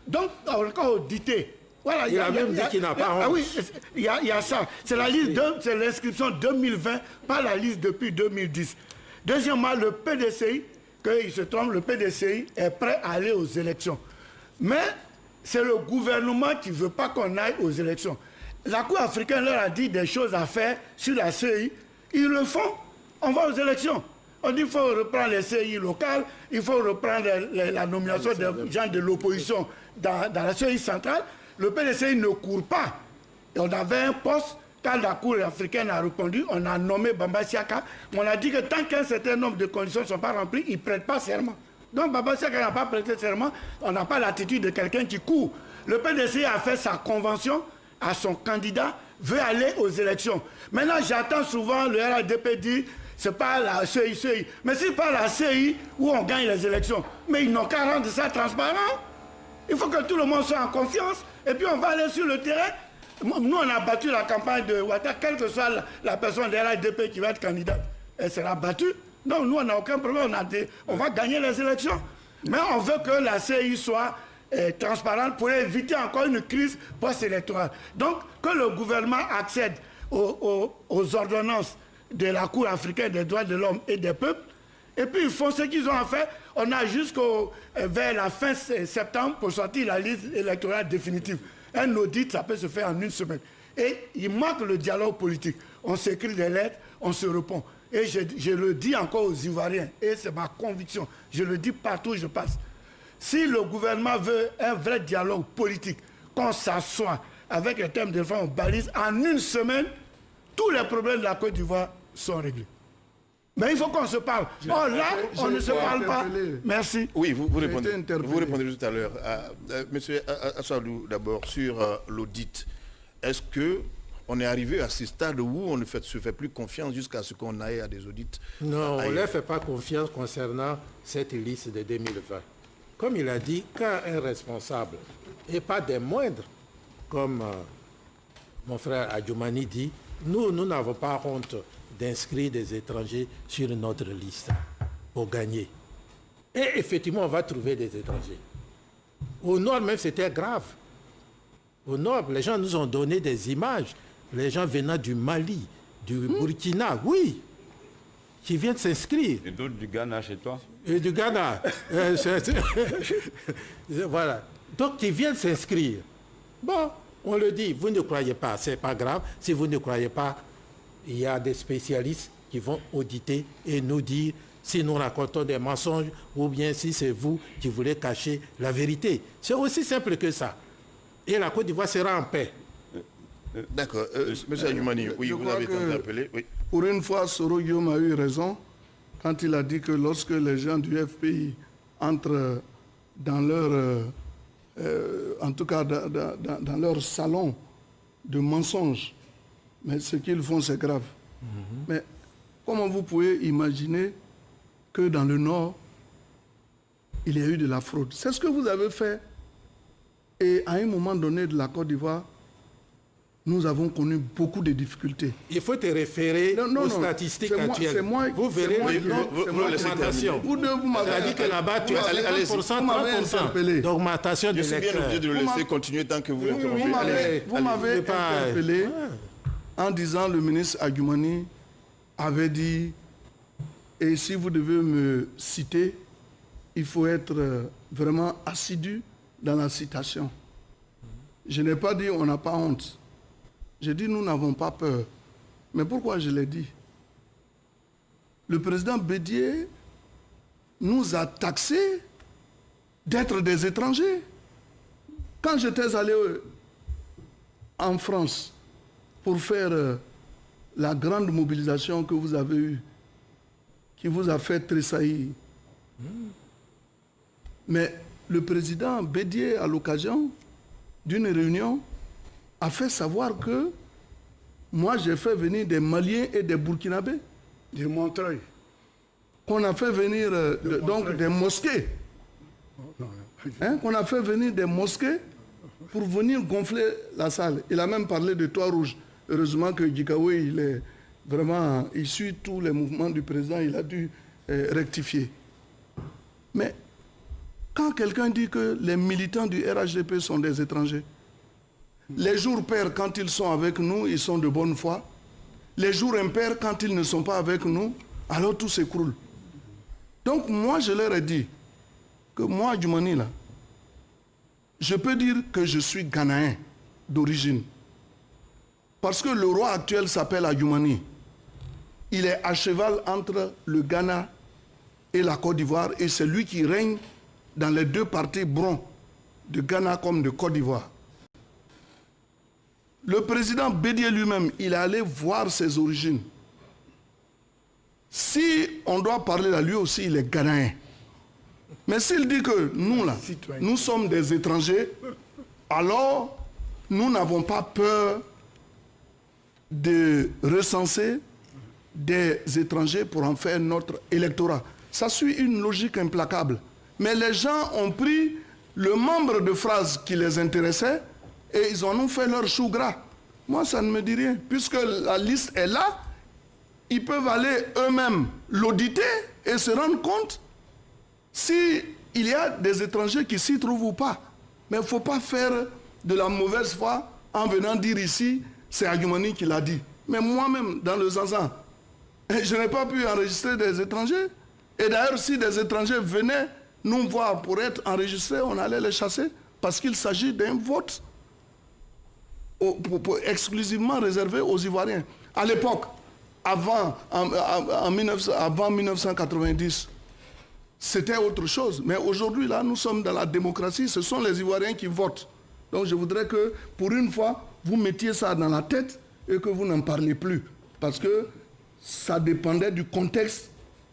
Donc, on a audité. Voilà, il a même dit qu'il n'a pas honte. Ah oui, il y a ça. C'est la liste, c'est l'inscription 2020, pas la liste depuis 2010. Deuxièmement, le PDCI, qu'il se trompe, le PDCI est prêt à aller aux élections. Mais c'est le gouvernement qui ne veut pas qu'on aille aux élections. La Cour africaine leur a dit des choses à faire sur la CI. Ils le font. On va aux élections. On dit qu'il faut reprendre les CI locales, il faut reprendre la nomination des gens de l'opposition dans la CI centrale. Le PDCI ne court pas. Et on avait un poste, quand la Cour africaine a répondu, on a nommé Bamba Siaka. On a dit que tant qu'un certain nombre de conditions ne sont pas remplies, il ne prête pas serment. Donc Bamba Siaka n'a pas prêté serment, on n'a pas l'attitude de quelqu'un qui court. Le PDCI a fait sa convention à son candidat, veut aller aux élections. Maintenant, j'attends souvent le RADP dire c'est pas la CI. Mais c'est pas la CI où on gagne les élections. Mais ils n'ont qu'à rendre ça transparent. Il faut que tout le monde soit en confiance. Et puis on va aller sur le terrain. Nous, on a battu la campagne de Ouattara, quelle que soit la personne de RADP qui va être candidate. Elle sera battue. Non, nous, on n'a aucun problème. On va gagner les élections. Mais on veut que la CI soit transparente pour éviter encore une crise post-électorale. Donc, que le gouvernement accède aux ordonnances de la Cour africaine des droits de l'homme et des peuples, et puis ils font ce qu'ils ont à faire. On a vers la fin septembre pour sortir la liste électorale définitive. Un audit, ça peut se faire en une semaine. Et il manque le dialogue politique. On s'écrit des lettres, on se répond. Et je le dis encore aux Ivoiriens, et c'est ma conviction, je le dis partout où je passe. Si le gouvernement veut un vrai dialogue politique, qu'on s'assoit avec les thèmes de réforme, on balise, en une semaine, tous les problèmes de la Côte d'Ivoire sont réglés. Mais il faut qu'on se parle. Oh là, on ne se parle pas. Merci. Oui, vous répondez tout à l'heure. Monsieur Assadou, d'abord, sur l'audit. Est-ce qu'on est arrivé à ce stade où on ne se fait plus confiance jusqu'à ce qu'on aille à des audits? Non, on ne leur fait pas confiance concernant cette liste de 2020. Comme il a dit, quand un responsable, et pas des moindres, comme mon frère Adjoumani dit, nous n'avons pas honte d'inscrire des étrangers sur notre liste pour gagner. Et effectivement, on va trouver des étrangers. Au nord même, c'était grave. Au nord, les gens nous ont donné des images. Les gens venant du Mali, du Burkina, oui, qui viennent s'inscrire. Et d'autres du Ghana chez toi? Et du Ghana. Voilà. Donc, qui viennent s'inscrire. Bon, on le dit, vous ne croyez pas, c'est pas grave. Si vous ne croyez pas, il y a des spécialistes qui vont auditer et nous dire si nous racontons des mensonges ou bien si c'est vous qui voulez cacher la vérité. C'est aussi simple que ça. Et la Côte d'Ivoire sera en paix. D'accord. Monsieur Adjoumani, oui, vous avez été interpellé. Oui. Pour une fois, Soro Guillaume a eu raison quand il a dit que lorsque les gens du FPI entrent dans leur, en tout cas dans leur salon de mensonges, mais ce qu'ils font, c'est grave. Mais comment vous pouvez imaginer que dans le Nord, il y a eu de la fraude? C'est ce que vous avez fait. Et à un moment donné de la Côte d'Ivoire, nous avons connu beaucoup de difficultés. Il faut te référer aux statistiques actuelles. Vous verrez l'augmentation. Vous m'avez dit que là-bas, tu as 50%, 30% d'augmentation de l'électeur. Je suis bien obligé de le laisser continuer tant que vous interrompez. Vous m'avez interpellé en disant le ministre Adjoumani avait dit, et si vous devez me citer, il faut être vraiment assidu dans la citation. Je n'ai pas dit on n'a pas honte. J'ai dit nous n'avons pas peur. Mais pourquoi je l'ai dit? Le président Bédié nous a taxés d'être des étrangers. Quand j'étais allé en France pour faire la grande mobilisation que vous avez eue, qui vous a fait tressaillir, mais le président Bédié, à l'occasion d'une réunion, a fait savoir que moi j'ai fait venir des Maliens et des Burkinabés. De Montreuil. Qu'on a fait venir donc des mosquées. Qu'on a fait venir des mosquées pour venir gonfler la salle. Il a même parlé de toit rouge. Heureusement que Djikaoué, il est vraiment, il suit tous les mouvements du président, il a dû rectifier. Mais quand quelqu'un dit que les militants du RHDP sont des étrangers, les jours pairs, quand ils sont avec nous, ils sont de bonne foi. Les jours impairs, quand ils ne sont pas avec nous, alors tout s'écroule. Donc moi, je leur ai dit que moi, Djoumani, là, je peux dire que je suis Ghanéen d'origine. Parce que le roi actuel s'appelle Adjoumani. Il est à cheval entre le Ghana et la Côte d'Ivoire et c'est lui qui règne dans les deux parties bruns, de Ghana comme de Côte d'Ivoire. Le président Bédié lui-même, il est allé voir ses origines. Si on doit parler là, lui aussi, il est Ghanéen. Mais s'il dit que nous, là, nous sommes des étrangers, alors nous n'avons pas peur de recenser des étrangers pour en faire notre électorat. Ça suit une logique implacable. Mais les gens ont pris le membre de phrase qui les intéressait et ils en ont fait leur chou gras. Moi, ça ne me dit rien. Puisque la liste est là, ils peuvent aller eux-mêmes l'auditer et se rendre compte s'il y a des étrangers qui s'y trouvent ou pas. Mais il ne faut pas faire de la mauvaise foi en venant dire ici, c'est Adjoumani qui l'a dit. Mais moi-même, dans le Zanzan, je n'ai pas pu enregistrer des étrangers. Et d'ailleurs, si des étrangers venaient nous voir pour être enregistrés, on allait les chasser parce qu'il s'agit d'un vote exclusivement réservé aux Ivoiriens. À l'époque, avant 1990, c'était autre chose. Mais aujourd'hui, là, nous sommes dans la démocratie. Ce sont les Ivoiriens qui votent. Donc je voudrais que, pour une fois, vous mettiez ça dans la tête et que vous n'en parlez plus. Parce que ça dépendait du contexte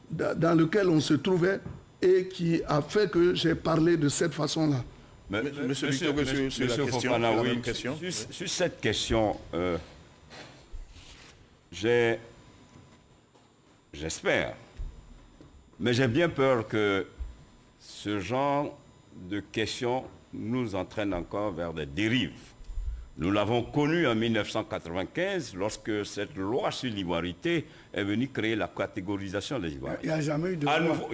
dans lequel on se trouvait et qui a fait que j'ai parlé de cette façon-là. Monsieur Victor, sur la question, Fofana, la oui, même question. Sur cette question, j'espère, mais j'ai bien peur que ce genre de questions nous entraîne encore vers des dérives. Nous l'avons connu en 1995 lorsque cette loi sur l'ivoirité est venue créer la catégorisation des Ivoiriens. Il n'y a jamais eu de À loi. nouveau,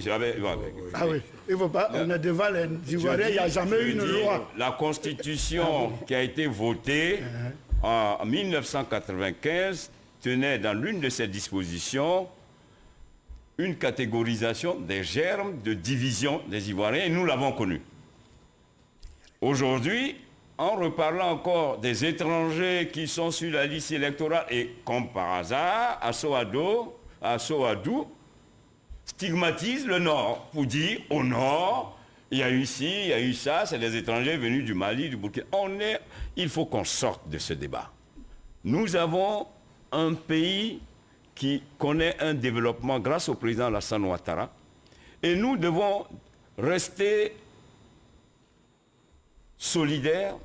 Ah oui, il ne faut pas, on est devant les Ivoiriens, il n'y a jamais eu une loi. La constitution qui a été votée en 1995 tenait dans l'une de ses dispositions une catégorisation des germes de division des Ivoiriens et nous l'avons connue. Aujourd'hui, en reparlant encore des étrangers qui sont sur la liste électorale et comme par hasard, Assoadou stigmatise le Nord pour dire au Nord, il y a eu ci, il y a eu ça, c'est des étrangers venus du Mali, du Burkina. Il faut qu'on sorte de ce débat. Nous avons un pays qui connaît un développement grâce au président Alassane Ouattara et nous devons rester solidaires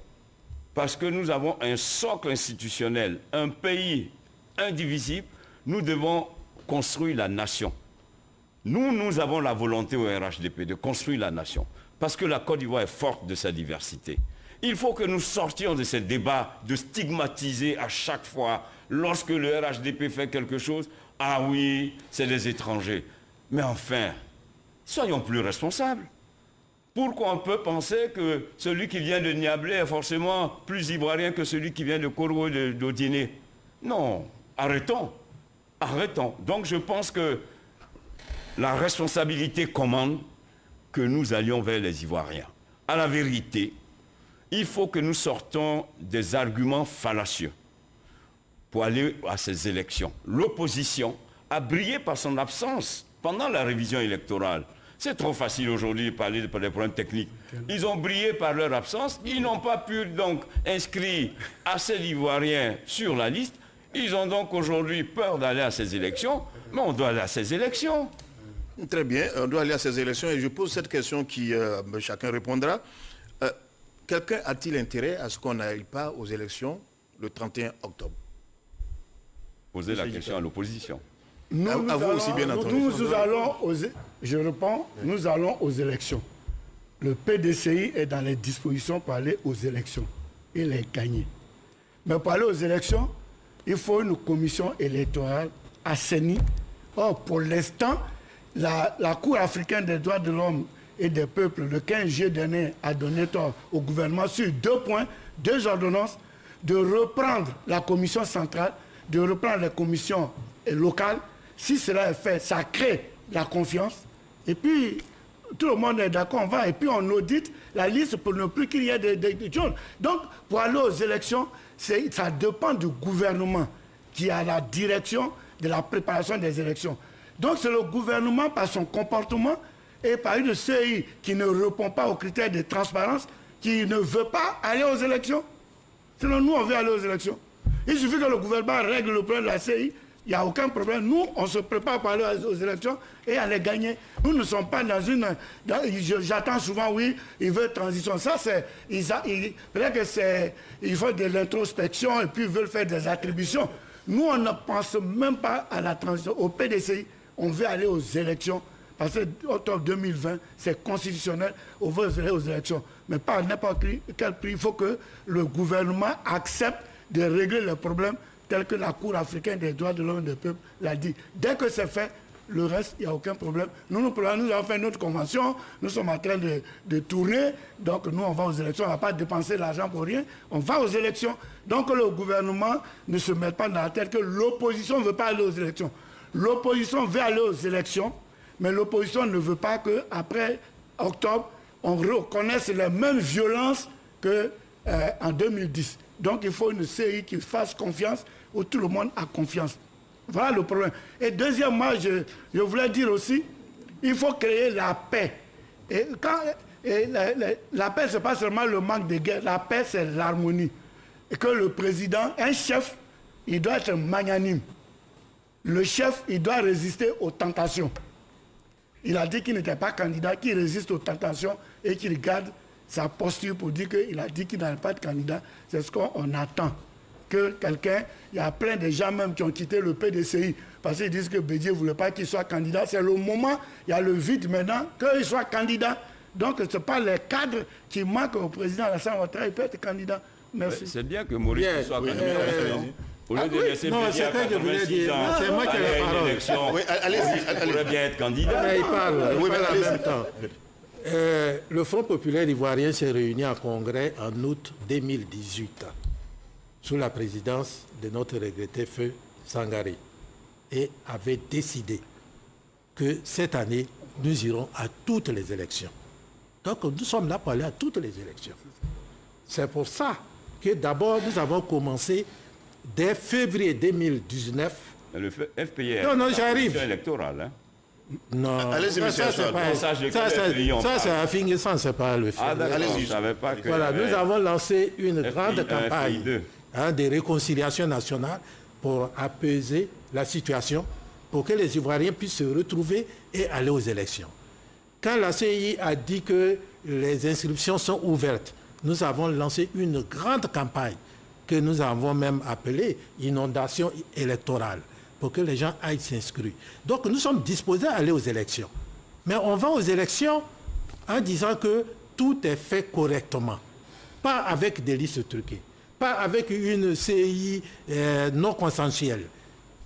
parce que nous avons un socle institutionnel, un pays indivisible. Nous devons construire la nation. Nous avons la volonté au RHDP de construire la nation parce que la Côte d'Ivoire est forte de sa diversité. Il faut que nous sortions de ces débats de stigmatiser à chaque fois lorsque le RHDP fait quelque chose. Ah oui, c'est des étrangers. Mais enfin, soyons plus responsables. Pourquoi on peut penser que celui qui vient de Niablé est forcément plus ivoirien que celui qui vient de Koro et d'Odiné? Non, arrêtons. Donc je pense que la responsabilité commande que nous allions vers les Ivoiriens. À la vérité, il faut que nous sortons des arguments fallacieux pour aller à ces élections. L'opposition a brillé par son absence pendant la révision électorale. C'est trop facile aujourd'hui de parler des problèmes techniques. Ils ont brillé par leur absence. Ils n'ont pas pu donc inscrire assez d'Ivoiriens sur la liste. Ils ont donc aujourd'hui peur d'aller à ces élections. Mais on doit aller à ces élections. Très bien, on doit aller à ces élections. Et je pose cette question qui chacun répondra. Quelqu'un a-t-il intérêt à ce qu'on n'aille pas aux élections le 31 octobre? Poser la question à l'opposition. Nous allons aux élections. Le PDCI est dans les dispositions pour aller aux élections et les gagner. Mais pour aller aux élections, il faut une commission électorale assainie. Or, pour l'instant, la Cour africaine des droits de l'homme et des peuples, le 15 juillet dernier, a donné tort au gouvernement sur 2 points, 2 ordonnances, de reprendre la commission centrale, de reprendre les commissions locales Si cela est fait, ça crée la confiance. Et puis, tout le monde est d'accord, on va, et puis on audite la liste pour ne plus qu'il y ait des choses. Donc, pour aller aux élections, ça dépend du gouvernement qui a la direction de la préparation des élections. Donc, c'est le gouvernement, par son comportement et par une CI qui ne répond pas aux critères de transparence, qui ne veut pas aller aux élections. Sinon, nous, on veut aller aux élections. Il suffit que le gouvernement règle le problème de la CI. Il n'y a aucun problème. Nous, on se prépare pour aller aux élections et à les gagner. Nous ne sommes pas dans une... J'attends souvent, oui, ils veulent transition. Ça, c'est... Peut-être que c'est... Il faut de l'introspection et puis ils veulent faire des attributions. Nous, on ne pense même pas à la transition. Au PDCI, on veut aller aux élections. Parce que octobre 2020, c'est constitutionnel. On veut aller aux élections. Mais pas à n'importe quel prix. Il faut que le gouvernement accepte de régler les problèmes tel que la Cour africaine des droits de l'homme et des peuples l'a dit. Dès que c'est fait, le reste, il n'y a aucun problème. Nous avons fait notre convention, nous sommes en train de tourner, donc nous, on va aux élections, on ne va pas dépenser l'argent pour rien, on va aux élections. Donc le gouvernement ne se met pas dans la tête que l'opposition ne veut pas aller aux élections. L'opposition veut aller aux élections, mais l'opposition ne veut pas qu'après octobre, on reconnaisse les mêmes violences qu'en 2010. Donc il faut une CI qui fasse confiance, où tout le monde a confiance. Voilà le problème. Et deuxièmement, je voulais dire aussi, il faut créer la paix. Et la paix, ce n'est pas seulement le manque de guerre, la paix, c'est l'harmonie. Et que le président, un chef, il doit être magnanime. Le chef, il doit résister aux tentations. Il a dit qu'il n'était pas candidat, qu'il résiste aux tentations et qu'il garde sa posture pour dire qu'il a dit qu'il n'allait pas être candidat. C'est ce qu'on attend. Que quelqu'un, il y a plein de gens même qui ont quitté le PDCI parce qu'ils disent que Bédié ne voulait pas qu'il soit candidat. C'est le moment, il y a le vide maintenant, qu'il soit candidat. Donc ce n'est pas les cadres qui manquent au président Alassane Ouattara, il peut être candidat. Merci. C'est bien que Maurice soit candidat. Au lieu de laisser non, c'est ce que je voulais dire. C'est moi qui ai la parole. Oui, allez-y. Il pourrait bien être candidat. Mais il parle en même temps. Le Front populaire ivoirien s'est réuni en congrès en août 2018 sous la présidence de notre regretté feu Sangaré et avait décidé que cette année, nous irons à toutes les élections. Donc nous sommes là pour aller à toutes les élections. C'est pour ça que d'abord nous avons commencé dès février 2019. Le FPR, non, j'arrive. C'est électoral, hein? Non, allez-y, monsieur ça c'est à Fingessan, c'est pas le fait. Ah d'accord, je ne savais pas que... Voilà, nous avons lancé une grande campagne de réconciliation nationale pour apaiser la situation, pour que les Ivoiriens puissent se retrouver et aller aux élections. Quand la CI a dit que les inscriptions sont ouvertes, nous avons lancé une grande campagne que nous avons même appelée inondation électorale, pour que les gens aillent s'inscrire. Donc nous sommes disposés à aller aux élections. Mais on va aux élections en disant que tout est fait correctement. Pas avec des listes truquées. Pas avec une CI non consensuelle.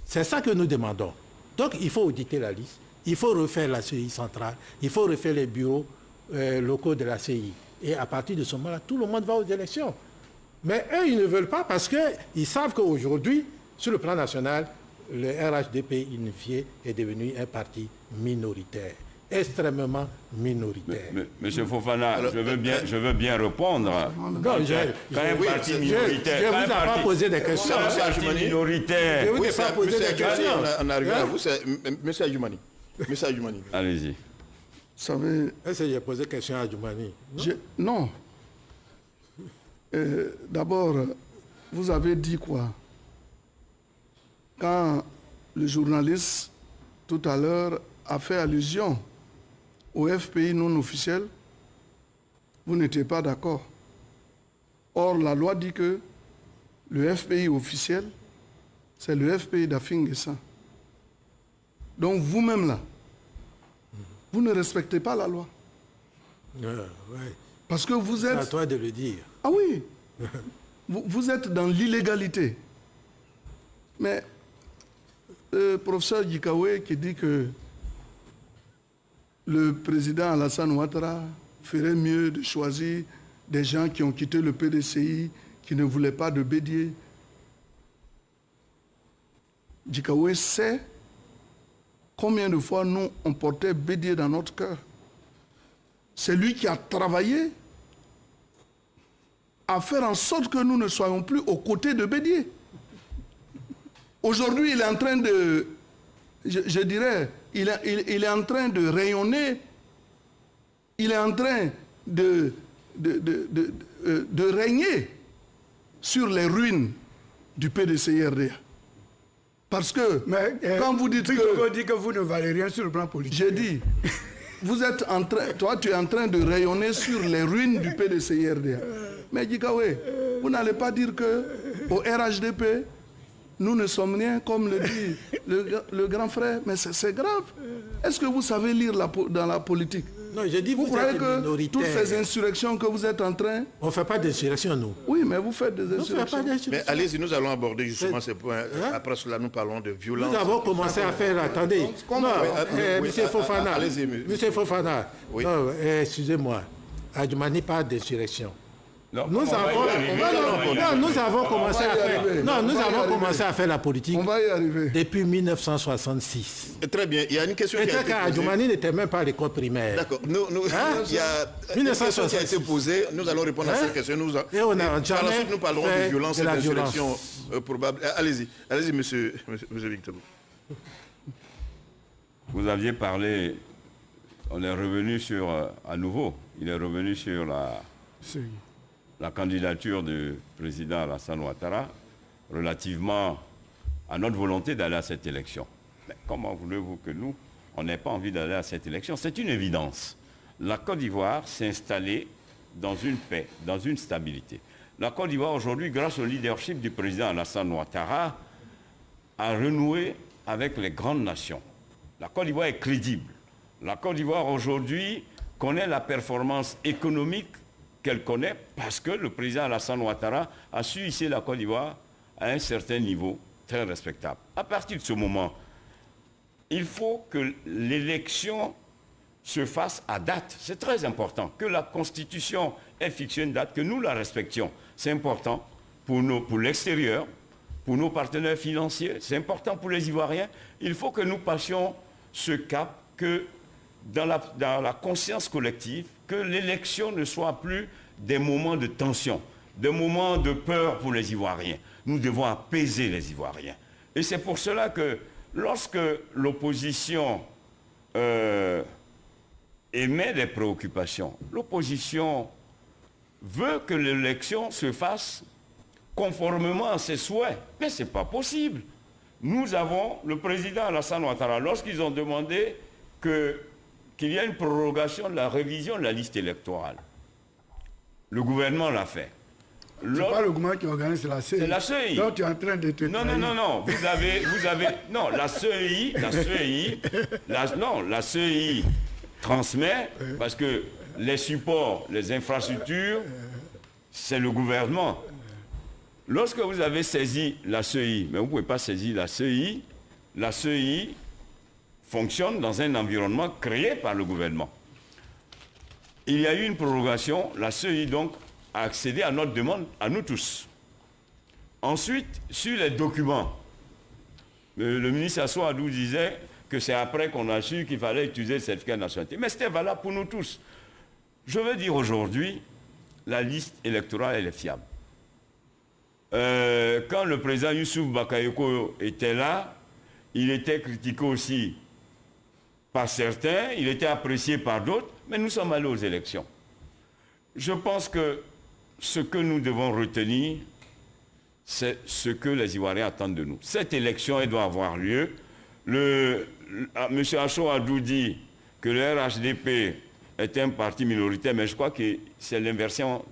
C'est ça que nous demandons. Donc il faut auditer la liste. Il faut refaire la CI centrale. Il faut refaire les bureaux locaux de la CI. Et à partir de ce moment-là, tout le monde va aux élections. Mais eux, ils ne veulent pas parce qu'ils savent qu'aujourd'hui, sur le plan national, le RHDP unifié est devenu un parti minoritaire, extrêmement minoritaire. Monsieur Fofana, je veux bien répondre. Non, quand un parti minoritaire... Je ne vous ai pas posé des questions. Un parti minoritaire... Je vous ai pas posé des questions. On arrive à vous, c'est monsieur Adjoumani. Monsieur Adjoumani. Allez-y. Vous savez... Est-ce que j'ai posé question à Adjoumani? Non. D'abord, vous avez dit quoi? Quand le journaliste, tout à l'heure, a fait allusion au FPI non officiel, vous n'étiez pas d'accord. Or, la loi dit que le FPI officiel, c'est le FPI d'Afingessa. Donc, vous-même là, vous ne respectez pas la loi. Ouais. Parce que vous êtes... C'est à toi de le dire. Ah oui. Vous êtes dans l'illégalité. Mais le professeur Djikawe qui dit que le président Alassane Ouattara ferait mieux de choisir des gens qui ont quitté le PDCI, qui ne voulaient pas de Bédié. Djikawe sait combien de fois nous, on portait Bédié dans notre cœur. C'est lui qui a travaillé à faire en sorte que nous ne soyons plus aux côtés de Bédié. Aujourd'hui, il est en train de, je dirais, il est en train de rayonner, il est en train de régner sur les ruines du PDCIRDA. Parce que, quand vous dites que... dit que vous ne valez rien sur le plan politique. J'ai dit, vous êtes en train, toi tu es en train de rayonner sur les ruines du PDCIRDA. Mais Djikawe, vous n'allez pas dire que au RHDP, nous ne sommes rien, comme le dit le grand frère. Mais c'est grave. Est-ce que vous savez lire dans la politique? Non, je dis vous croyez que toutes ces insurrections que vous êtes en train... On ne fait pas d'insurrection, nous. Oui, mais vous faites des insurrections. On ne fait pas d'insurrection. Mais allez-y, nous allons aborder justement ces points. Après cela, nous parlons de violence. Nous avons commencé à faire... Attendez. Non, monsieur Fofana. Allez-y, monsieur Fofana. Oui. Non, excusez-moi. Adjoumani parle d'insurrection. Nous avons commencé à faire... Non, nous avons commencé à faire la politique. On va y arriver. Depuis 1966. Très bien. Il y a une question qui a été posée. Adjoumani n'était même pas à l'école primaire. D'accord. Il y a une question qui a été posée. Nous allons répondre à cette question. Et on a par la suite, nous parlerons de violence et d'insurrection probable. Allez-y. Allez-y, monsieur Victor. Vous aviez parlé... On est revenu sur... à nouveau, il est revenu sur la candidature du président Alassane Ouattara relativement à notre volonté d'aller à cette élection. Mais comment voulez-vous que nous, on n'ait pas envie d'aller à cette élection? C'est une évidence. La Côte d'Ivoire s'est installée dans une paix, dans une stabilité. La Côte d'Ivoire aujourd'hui, grâce au leadership du président Alassane Ouattara, a renoué avec les grandes nations. La Côte d'Ivoire est crédible. La Côte d'Ivoire aujourd'hui connaît la performance économique qu'elle connaît parce que le président Alassane Ouattara a su hisser la Côte d'Ivoire à un certain niveau très respectable. À partir de ce moment, il faut que l'élection se fasse à date. C'est très important que la Constitution ait fixé une date, que nous la respections. C'est important pour l'extérieur, pour nos partenaires financiers, c'est important pour les Ivoiriens. Il faut que nous passions ce cap que dans la conscience collective, que l'élection ne soit plus des moments de tension, des moments de peur pour les Ivoiriens. Nous devons apaiser les Ivoiriens. Et c'est pour cela que lorsque l'opposition émet des préoccupations, l'opposition veut que l'élection se fasse conformément à ses souhaits. Mais ce n'est pas possible. Nous avons le président Alassane Ouattara, lorsqu'ils ont demandé qu'il y ait une prorogation de la révision de la liste électorale. Le gouvernement l'a fait. Ce n'est pas le gouvernement qui organise, c'est la CEI. C'est la CEI. Donc tu es en train de te... Non. Vous avez... Non, la CEI transmet, parce que les supports, les infrastructures, c'est le gouvernement. Lorsque vous avez saisi la CEI, mais vous ne pouvez pas saisir la CEI fonctionne dans un environnement créé par le gouvernement. Il y a eu une prorogation, la CEI donc a accédé à notre demande, à nous tous. Ensuite, sur les documents, le ministre Assou Adou disait que c'est après qu'on a su qu'il fallait utiliser le certificat de nationalité. Mais c'était valable pour nous tous. Je veux dire aujourd'hui, la liste électorale, elle est fiable. Quand le président Youssouf Bakayoko était là, il était critiqué aussi par certains, il était apprécié par d'autres, mais nous sommes allés aux élections. Je pense que ce que nous devons retenir, c'est ce que les Ivoiriens attendent de nous. Cette élection, elle doit avoir lieu. M. Assou Adou dit que le RHDP est un parti minoritaire, mais je crois que c'est l'inversion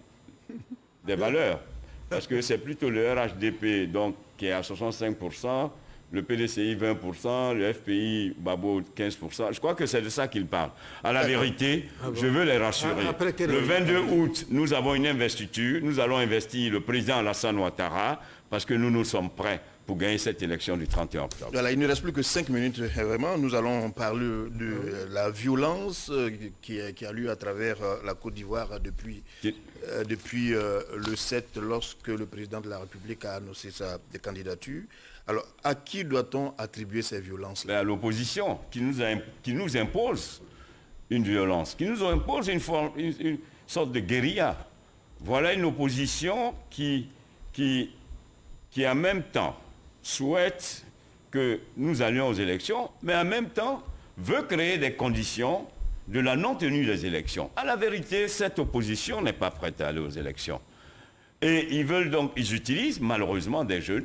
des valeurs. Parce que c'est plutôt le RHDP donc, qui est à 65%, le PDCI 20%, le FPI Babo 15%. Je crois que c'est de ça qu'ils parlent. À la vérité, je veux les rassurer. Le 22 août, nous avons une investiture. Nous allons investir le président Alassane Ouattara parce que nous sommes prêts pour gagner cette élection du 31 octobre. Voilà, il ne reste plus que 5 minutes, vraiment. Nous allons parler de la violence qui a lieu à travers la Côte d'Ivoire depuis le 7, lorsque le président de la République a annoncé sa candidature. Alors, à qui doit-on attribuer ces violences-là? À l'opposition, qui nous impose une violence, qui nous impose une sorte de guérilla. Voilà une opposition qui en même temps souhaite que nous allions aux élections, mais en même temps veut créer des conditions de la non-tenue des élections. À la vérité, cette opposition n'est pas prête à aller aux élections. Et ils utilisent malheureusement des jeunes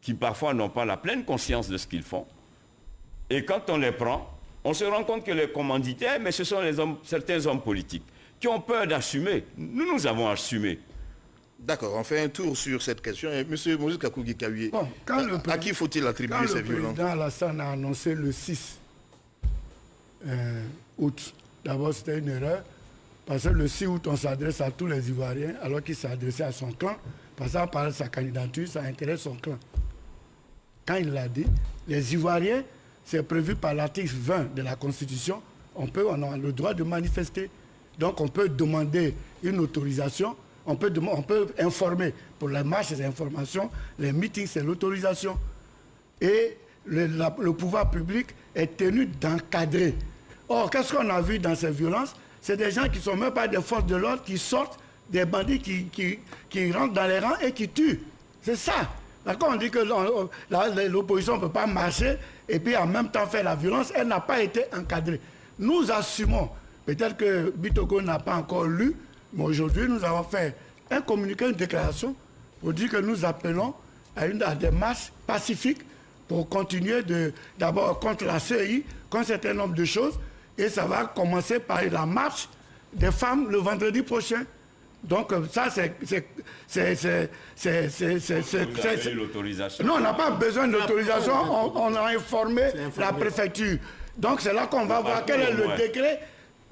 qui parfois n'ont pas la pleine conscience de ce qu'ils font. Et quand on les prend, on se rend compte que les commanditaires, mais ce sont certains hommes politiques qui ont peur d'assumer. Nous avons assumé. D'accord, on fait un tour sur cette question. Monsieur Moses Kakougi Kaouye, à qui faut-il attribuer ces violences? Quand le président Alassane a annoncé le 6 août, d'abord c'était une erreur, parce que le 6 août, on s'adresse à tous les Ivoiriens, alors qu'il s'adressait à son clan, parce qu'on parle de sa candidature, ça intéresse son clan. Quand il l'a dit, les Ivoiriens, c'est prévu par l'article 20 de la Constitution, on a le droit de manifester. Donc on peut demander une autorisation, on peut informer pour les marches, les informations, les meetings, c'est l'autorisation. Et le pouvoir public est tenu d'encadrer. Or, qu'est-ce qu'on a vu dans ces violences? C'est des gens qui ne sont même pas des forces de l'ordre, qui sortent, des bandits qui rentrent dans les rangs et qui tuent. C'est ça. Quand on dit que l'opposition ne peut pas marcher et puis en même temps faire la violence, elle n'a pas été encadrée. Nous assumons, peut-être que Bitoko n'a pas encore lu, mais aujourd'hui nous avons fait un communiqué, une déclaration pour dire que nous appelons à des marches pacifiques pour continuer d'abord contre la CEI, contre un certain nombre de choses, et ça va commencer par la marche des femmes le vendredi prochain. Donc ça, Vous avez eu l'autorisation? Non, on n'a pas besoin d'autorisation, on a informé la préfecture. Donc c'est là qu'on va voir quel est le degré.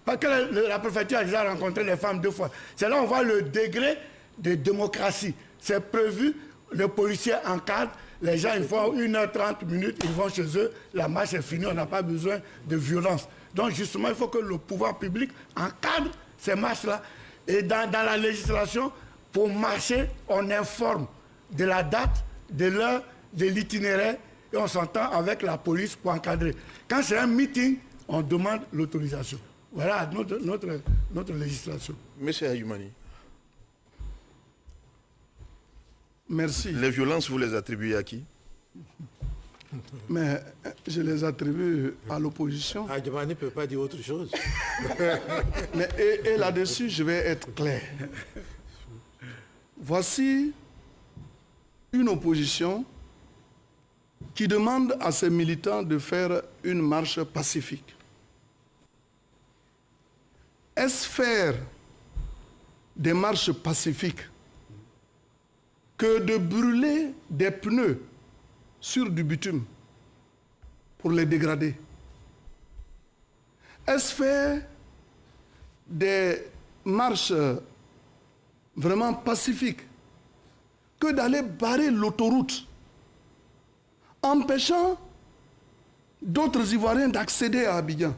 Parce que la préfecture a déjà rencontré les femmes 2 fois. C'est là qu'on voit le degré de démocratie. C'est prévu, le policier encadre, les gens ils font 1h30, ils vont chez eux, la marche est finie, on n'a pas besoin de violence. Donc justement, il faut que le pouvoir public encadre ces marches-là. Et dans la législation, pour marcher, on informe de la date, de l'heure, de l'itinéraire, et on s'entend avec la police pour encadrer. Quand c'est un meeting, on demande l'autorisation. Voilà notre législation. Monsieur Ayoumani. Merci. Les violences, vous les attribuez à qui? Mais je les attribue à l'opposition. Ayoumani ne peut pas dire autre chose. Mais, et là-dessus, je vais être clair. Voici une opposition qui demande à ses militants de faire une marche pacifique. Est-ce faire des marches pacifiques que de brûler des pneus sur du bitume pour les dégrader? Est-ce faire des marches vraiment pacifiques que d'aller barrer l'autoroute, empêchant d'autres Ivoiriens d'accéder à Abidjan?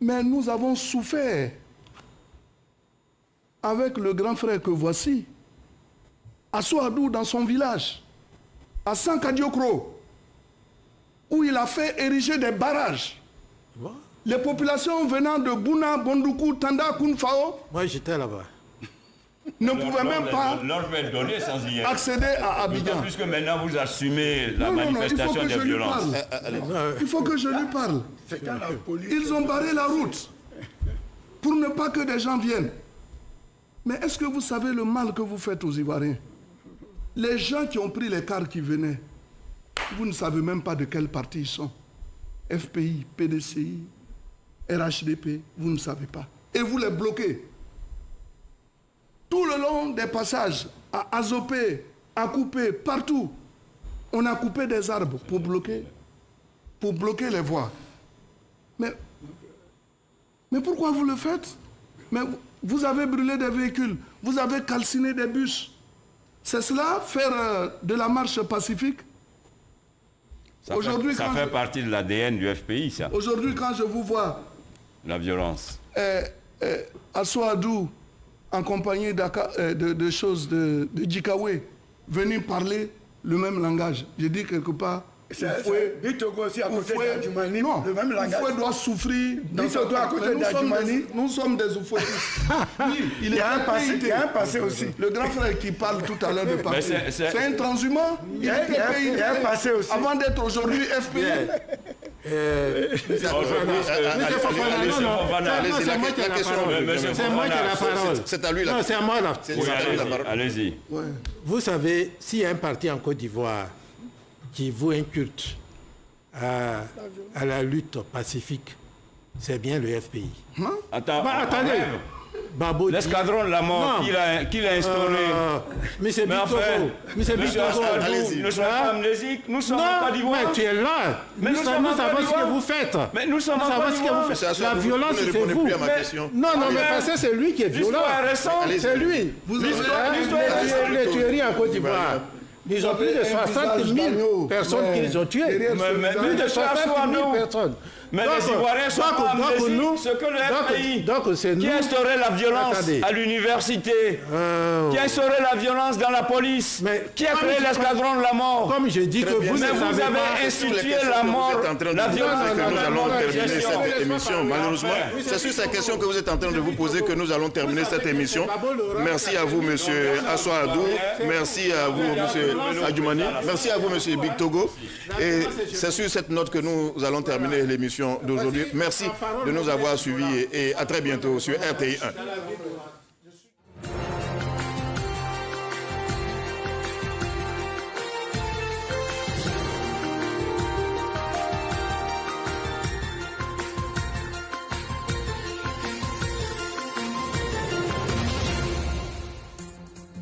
Mais nous avons souffert avec le grand frère que voici, à Souadou, dans son village, à Sankadiokro, où il a fait ériger des barrages. Moi, Les populations venant de Bouna, Bondoukou, Tanda, Kounfao j'étais là-bas. ne pouvaient même pas L'ordre est donné sans y être. accéder à D'autant Abidjan. plus que maintenant vous assumez la Non, manifestation il faut que des je lui violences. parle. Il faut que je lui parle. Ils ont barré la route pour ne pas que des gens viennent. Mais est-ce que vous savez le mal que vous faites aux Ivoiriens? Les gens qui ont pris les cars qui venaient, vous ne savez même pas de quel parti ils sont. FPI, PDCI, RHDP, vous ne savez pas. Et vous les bloquez. Tout le long des passages, à Azopé, à Coupé, partout, on a coupé des arbres pour bloquer les voies. Mais pourquoi vous le faites? Mais vous avez brûlé des véhicules, vous avez calciné des bus. C'est cela, faire de la marche pacifique? Ça fait partie de l'ADN du FPI, ça. Aujourd'hui, quand je vous vois... La violence. Assoadou, en compagnie de choses de Djikawe, venir parler le même langage. Je dis quelque part... Bitogo aussi à côté d'Adjumani, le même langage. Oufoué doit souffrir. Bitogo à côté d'Adjumani. Nous sommes des Oufouétistes. Oui, il y a un passé aussi. Le grand frère qui parle tout à l'heure de parti, c'est un transhumant. Il y a un passé aussi. Avant d'être aujourd'hui FPI. C'est moi qui ai la parole. C'est à lui la parole. C'est à moi là. Allez-y. Vous savez, s'il y a un parti en Côte d'Ivoire qui voue un culte à la lutte pacifique, c'est bien le FPI. Attendez. L'escadron de la mort qu'il a instauré. Mais c'est Bitogo. Allez-y. Nous sommes pas amnésiques, nous sommes pas d'Ivoire. Mais tu es là. Nous savons ce que vous faites. Mais nous sommes pas d'Ivoire. La violence, c'est vous. Non, mais parce que c'est lui qui est violent. C'est lui. Les tueries en Côte d'Ivoire. Ils ont plus de 60 000 personnes qu'ils ont tuées. Plus de 60 000 personnes. Mais les Ivoiriens sont pas amnésiques, ce que le FPI, qui a instauré la violence à l'université, qui a instauré la violence dans la police, qui a créé l'escadron de la mort. Comme je dis que vous avez institué la mort, la violence. Que nous allons terminer cette émission. Malheureusement, c'est sur ces questions que vous êtes en train de vous poser que nous allons terminer cette émission. Merci à vous, monsieur Assoadou. Merci à vous, monsieur Adjumani. Merci à vous, monsieur Bitogo. Et c'est sur cette note que nous allons terminer l'émission d'aujourd'hui. Merci de nous avoir suivis et à très bientôt sur RTI 1.